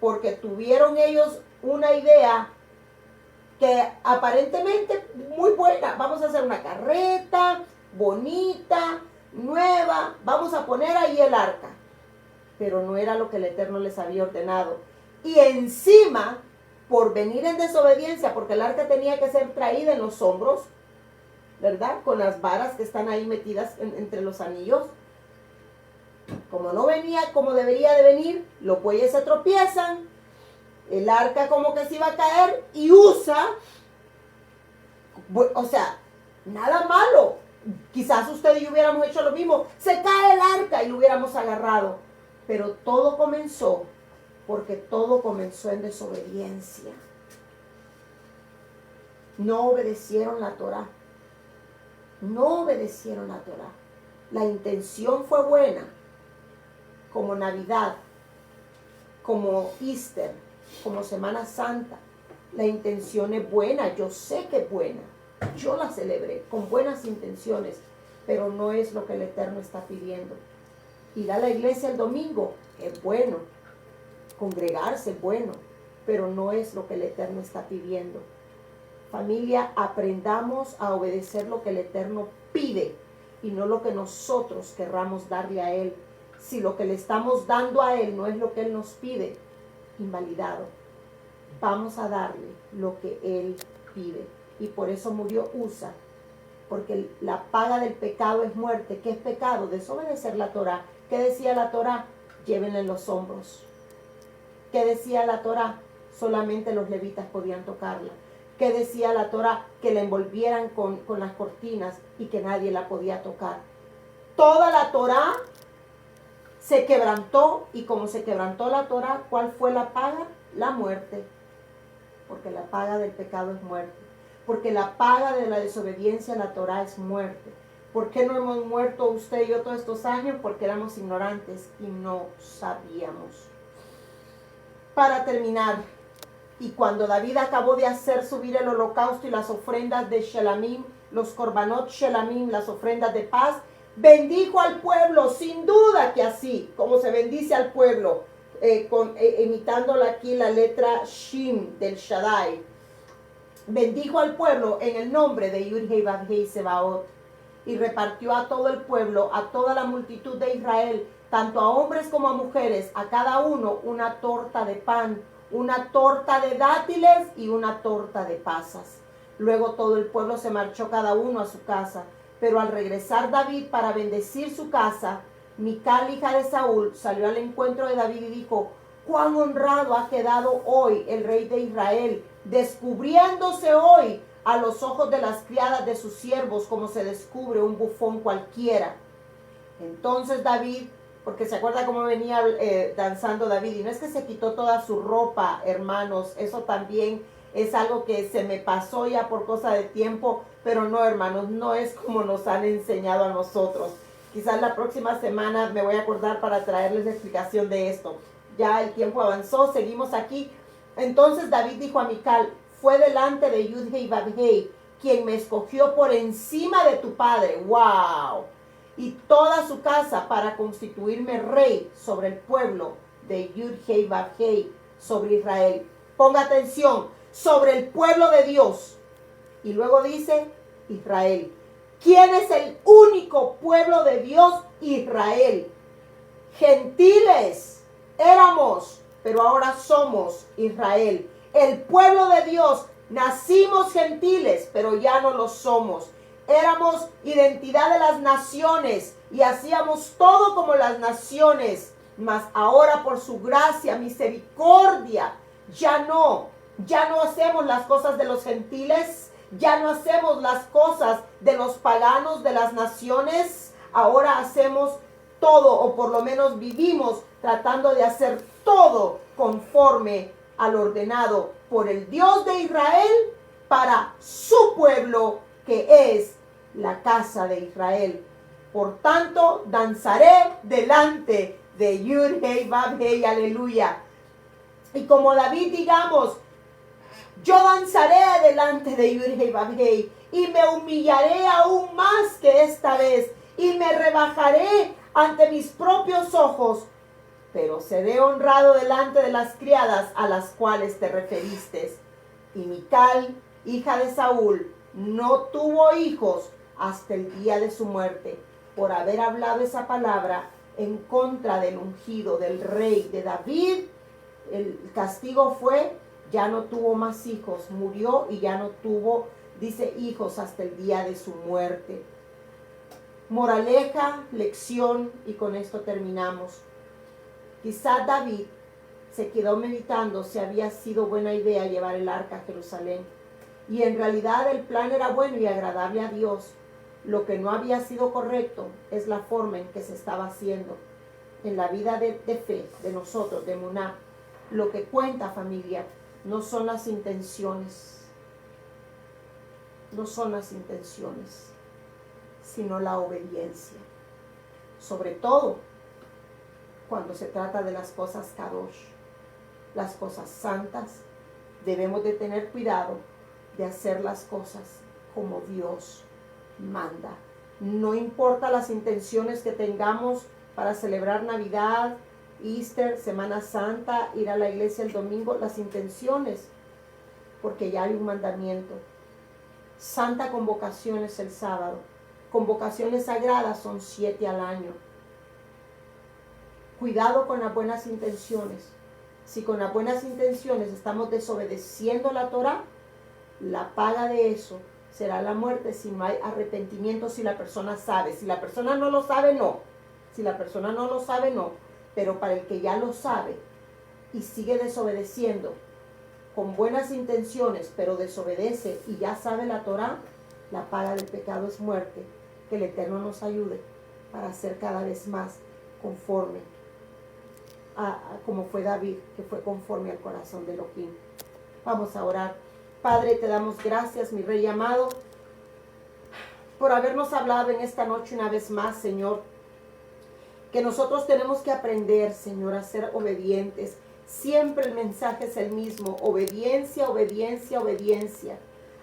Porque tuvieron ellos una idea que aparentemente muy buena. Vamos a hacer una carreta bonita, nueva, vamos a poner ahí el arca. Pero no era lo que el Eterno les había ordenado. Y encima, por venir en desobediencia, porque el arca tenía que ser traída en los hombros, ¿verdad? Con las varas que están ahí metidas entre los anillos. Como no venía como debería de venir, los bueyes se tropiezan, el arca como que se iba a caer y Usa, o sea, nada malo. Quizás usted y yo hubiéramos hecho lo mismo. Se cae el arca y lo hubiéramos agarrado. Pero todo comenzó porque todo comenzó en desobediencia. No obedecieron la Torá. No obedecieron la Torá. La intención fue buena, como Navidad, como Easter, como Semana Santa. La intención es buena, yo sé que es buena. Yo la celebré con buenas intenciones, pero no es lo que el Eterno está pidiendo. Ir a la iglesia el domingo es bueno, congregarse es bueno, pero no es lo que el Eterno está pidiendo. Familia, aprendamos a obedecer lo que el Eterno pide y no lo que nosotros querramos darle a Él. Si lo que le estamos dando a Él no es lo que Él nos pide, invalidado. Vamos a darle lo que Él pide. Y por eso murió Usa, porque la paga del pecado es muerte. ¿Qué es pecado? Desobedecer la Torá. ¿Qué decía la Torá? Llévenla en los hombros. ¿Qué decía la Torá? Solamente los levitas podían tocarla. ¿Qué decía la Torá? Que la envolvieran con las cortinas y que nadie la podía tocar. Toda la Torá se quebrantó, y como se quebrantó la Torá, ¿cuál fue la paga? La muerte. Porque la paga del pecado es muerte. Porque la paga de la desobediencia a la Torá es muerte. ¿Por qué no hemos muerto usted y yo todos estos años? Porque éramos ignorantes y no sabíamos. Para terminar, y cuando David acabó de hacer subir el holocausto y las ofrendas de Shelamim, los korbanot Shelamim, las ofrendas de paz, bendijo al pueblo, sin duda que así, como se bendice al pueblo, imitando aquí la letra Shin del Shaddai. Bendijo al pueblo en el nombre de Yud-Hei Vav-Hei Sebaot, y repartió a todo el pueblo, a toda la multitud de Israel, tanto a hombres como a mujeres, a cada uno una torta de pan, una torta de dátiles y una torta de pasas. Luego todo el pueblo se marchó cada uno a su casa. Pero al regresar David para bendecir su casa, Mical, hija de Saúl, salió al encuentro de David y dijo: cuán honrado ha quedado hoy el rey de Israel, descubriéndose hoy a los ojos de las criadas de sus siervos como se descubre un bufón cualquiera. Entonces David, porque se acuerda cómo venía danzando David, y no es que se quitó toda su ropa, hermanos, eso también es algo que se me pasó ya por cosa de tiempo, pero no, hermanos, no es como nos han enseñado a nosotros. Quizás la próxima semana me voy a acordar para traerles la explicación de esto. Ya el tiempo avanzó, seguimos aquí. Entonces David dijo a Mical: fue delante de Yud-Hei Vav-Hei quien me escogió por encima de tu padre, wow, y toda su casa para constituirme rey sobre el pueblo de Yud-Hei Vav-Hei, sobre Israel. Ponga atención, sobre el pueblo de Dios. Y luego dice Israel. ¿Quién es el único pueblo de Dios? Israel. Gentiles éramos, pero ahora somos Israel. El pueblo de Dios, nacimos gentiles, pero ya no lo somos. Éramos identidad de las naciones y hacíamos todo como las naciones. Mas ahora por su gracia, misericordia, ya no hacemos las cosas de los gentiles, ya no hacemos las cosas de los paganos, de las naciones. Ahora hacemos todo, o por lo menos vivimos tratando de hacer todo conforme al ordenado por el Dios de Israel para su pueblo, que es la casa de Israel. Por tanto, danzaré delante de Yud-Hei Vav-Hei, aleluya. Y como David, digamos: yo danzaré delante de Yud-Hei Vav-Hei y me humillaré aún más que esta vez y me rebajaré ante mis propios ojos, pero seré honrado delante de las criadas a las cuales te referiste. Y Mical, hija de Saúl, no tuvo hijos hasta el día de su muerte, por haber hablado esa palabra en contra del ungido del rey de David. El castigo fue: ya no tuvo más hijos, murió y ya no tuvo, dice, hijos hasta el día de su muerte. Moraleja, lección, y con esto terminamos. Quizá David se quedó meditando si había sido buena idea llevar el arca a Jerusalén. Y en realidad el plan era bueno y agradable a Dios. Lo que no había sido correcto es la forma en que se estaba haciendo. En la vida de fe de nosotros, de Emuná, lo que cuenta, familia, no son las intenciones. No son las intenciones, sino la obediencia. Sobre todo cuando se trata de las cosas kadosh, las cosas santas, debemos de tener cuidado de hacer las cosas como Dios manda. No importa las intenciones que tengamos para celebrar Navidad, Easter, Semana Santa, ir a la iglesia el domingo, las intenciones, porque ya hay un mandamiento. Santa Convocación es el sábado. Convocaciones sagradas son 7 al año. Cuidado con las buenas intenciones. Si con las buenas intenciones estamos desobedeciendo la Torá, la paga de eso será la muerte si no hay arrepentimiento, si la persona sabe. Si la persona no lo sabe, no. Si la persona no lo sabe, no. Pero para el que ya lo sabe y sigue desobedeciendo con buenas intenciones, pero desobedece y ya sabe la Torá, la paga del pecado es muerte. Que el Eterno nos ayude para ser cada vez más conforme a como fue David, que fue conforme al corazón de Elohim. Vamos a orar. Padre, te damos gracias, mi Rey amado, por habernos hablado en esta noche una vez más, Señor, que nosotros tenemos que aprender, Señor, a ser obedientes. Siempre el mensaje es el mismo: obediencia, obediencia, obediencia.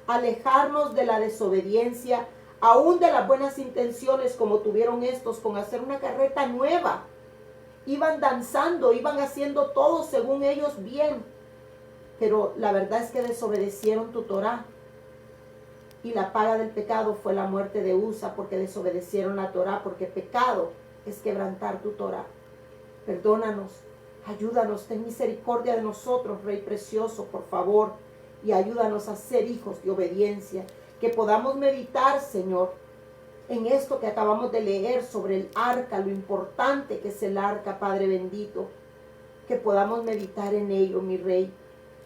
Alejarnos de la desobediencia, aún de las buenas intenciones como tuvieron estos con hacer una carreta nueva. Iban danzando, iban haciendo todo según ellos bien, pero la verdad es que desobedecieron tu Torá. Y la paga del pecado fue la muerte de Usa, porque desobedecieron la Torá, porque pecado es quebrantar tu Torá. Perdónanos, ayúdanos, ten misericordia de nosotros, Rey precioso, por favor, y ayúdanos a ser hijos de obediencia, que podamos meditar, Señor, en esto que acabamos de leer sobre el arca, lo importante que es el arca, Padre bendito, que podamos meditar en ello, mi Rey.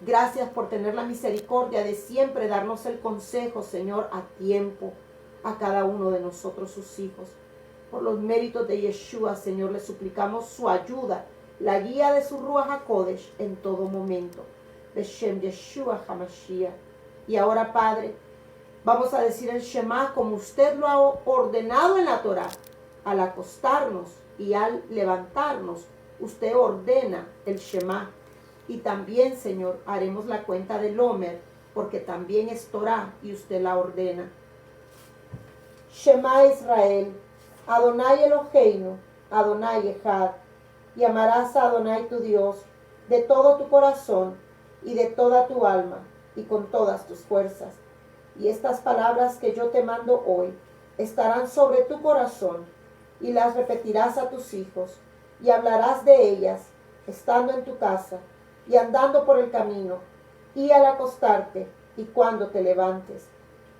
Gracias por tener la misericordia de siempre darnos el consejo, Señor, a tiempo, a cada uno de nosotros, sus hijos. Por los méritos de Yeshua, Señor, le suplicamos su ayuda, la guía de su Ruach HaKodesh en todo momento. Beshem Yeshua HaMashiach. Y ahora, Padre, vamos a decir el Shema como usted lo ha ordenado en la Torá. Al acostarnos y al levantarnos, usted ordena el Shema. Y también, Señor, haremos la cuenta del Omer, porque también es Torá y usted la ordena. Shema Israel, Adonai Eloheinu, Adonai Echad. Y amarás a Adonai tu Dios de todo tu corazón y de toda tu alma y con todas tus fuerzas. Y estas palabras que yo te mando hoy estarán sobre tu corazón, y las repetirás a tus hijos, y hablarás de ellas estando en tu casa y andando por el camino, y al acostarte y cuando te levantes.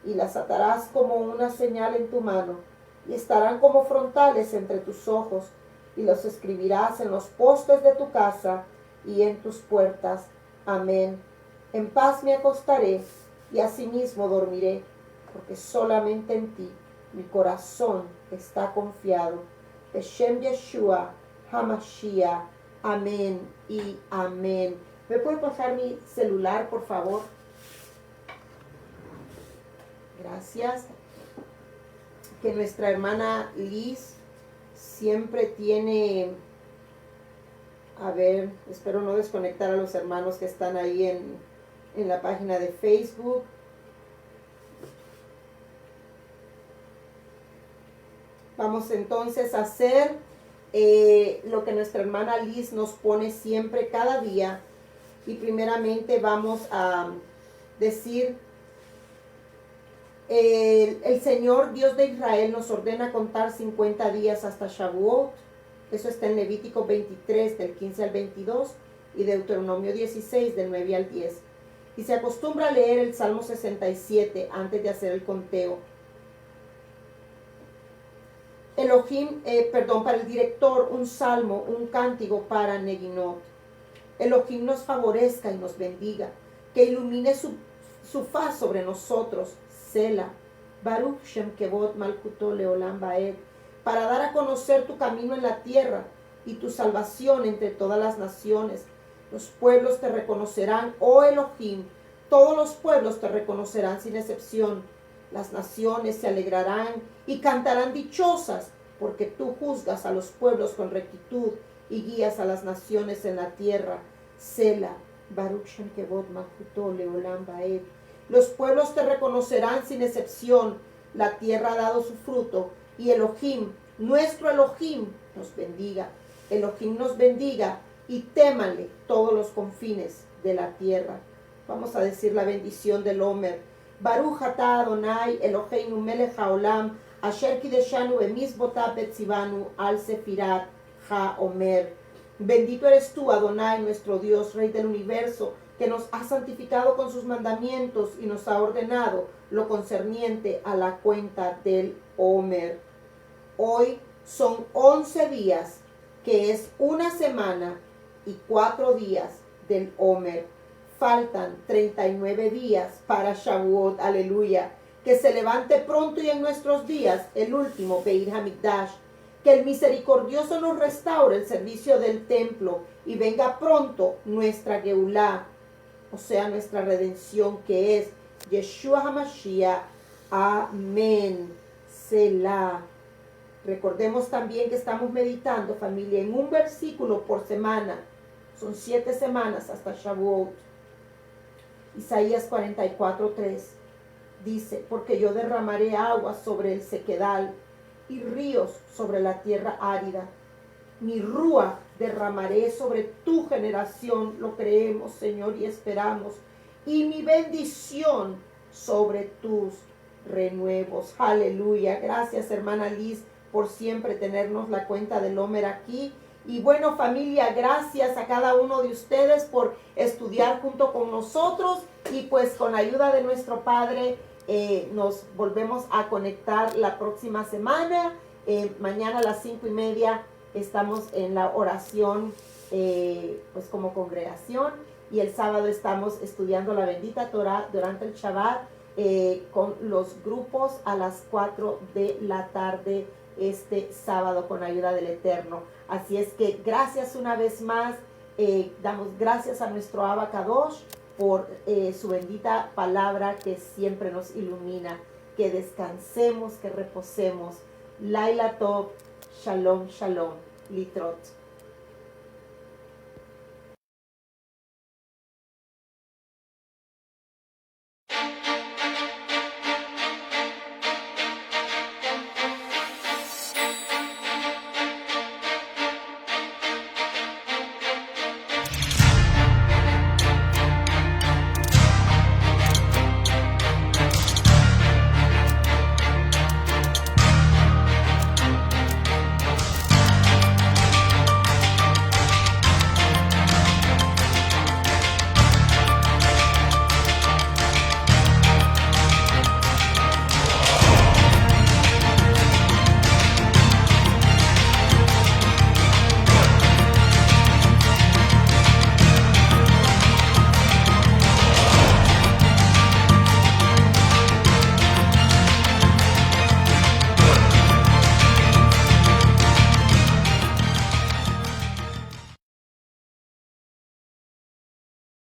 Y las atarás como una señal en tu mano, y estarán como frontales entre tus ojos, y los escribirás en los postes de tu casa y en tus puertas. Amén. En paz me acostaré y asimismo dormiré, porque solamente en ti mi corazón está confiado. Beshem Yeshua HaMashiach. Amén y amén. ¿Me puede pasar mi celular, por favor? Gracias. Que nuestra hermana Liz siempre tiene... A ver, espero no desconectar a los hermanos que están ahí en la página de Facebook. Vamos entonces a hacer lo que nuestra hermana Liz nos pone siempre cada día. Y primeramente vamos a decir, el Señor Dios de Israel nos ordena contar 50 días hasta Shavuot. Eso está en Levítico 23 del 15 al 22 y Deuteronomio 16 del 9 al 10. Y se acostumbra a leer el Salmo 67 antes de hacer el conteo. Para el director, un salmo, un cántico para Neginot. Elohim nos favorezca y nos bendiga, que ilumine su faz sobre nosotros. Sela, Baruch Shem Kevod Malkuto Leolam Baed, para dar a conocer tu camino en la tierra y tu salvación entre todas las naciones. Los pueblos te reconocerán, oh Elohim, todos los pueblos te reconocerán sin excepción. Las naciones se alegrarán y cantarán dichosas, porque tú juzgas a los pueblos con rectitud y guías a las naciones en la tierra. Sela, Baruch Shem Kevod Malkuto Leolam Baed. Los pueblos te reconocerán sin excepción. La tierra ha dado su fruto. Y Elohim, nuestro Elohim, nos bendiga. Elohim nos bendiga y témanle todos los confines de la tierra. Vamos a decir la bendición del Omer. Baruch atah Adonai Eloheinu melech haolam asher kideshanu bemizbotav betzivanu al sefirat ha-omer. Bendito eres tú, Adonai, nuestro Dios, Rey del universo, que nos ha santificado con sus mandamientos y nos ha ordenado lo concerniente a la cuenta del Omer. Hoy son 11 días, que es una semana y 4 días del Omer. Faltan 39 días para Shavuot, aleluya. Que se levante pronto y en nuestros días el último Beit Hamikdash. Que el misericordioso nos restaure el servicio del templo y venga pronto nuestra Geulá, o sea, nuestra redención, que es Yeshua HaMashiach. Amén. Selah. Recordemos también que estamos meditando, familia, en un versículo por semana. Son 7 semanas hasta Shavuot. Isaías 44:3 dice, porque yo derramaré agua sobre el sequedal y ríos sobre la tierra árida. Mi rúa derramaré sobre tu generación, lo creemos, Señor, y esperamos. Y mi bendición sobre tus renuevos. Aleluya. Gracias, hermana Liz, por siempre tenernos la cuenta del Omer aquí. Y bueno, familia, gracias a cada uno de ustedes por estudiar junto con nosotros. Y pues con la ayuda de nuestro Padre, nos volvemos a conectar la próxima semana. Mañana a las 5:30 estamos en la oración, pues como congregación. Y el sábado estamos estudiando la bendita Torah durante el Shabbat con los grupos a las 4 de la tarde este sábado con ayuda del Eterno. Así es que gracias una vez más. Damos gracias a nuestro Abba Kadosh por su bendita palabra que siempre nos ilumina. Que descansemos, que reposemos. Laila Tov, Shalom, Shalom, Litrot.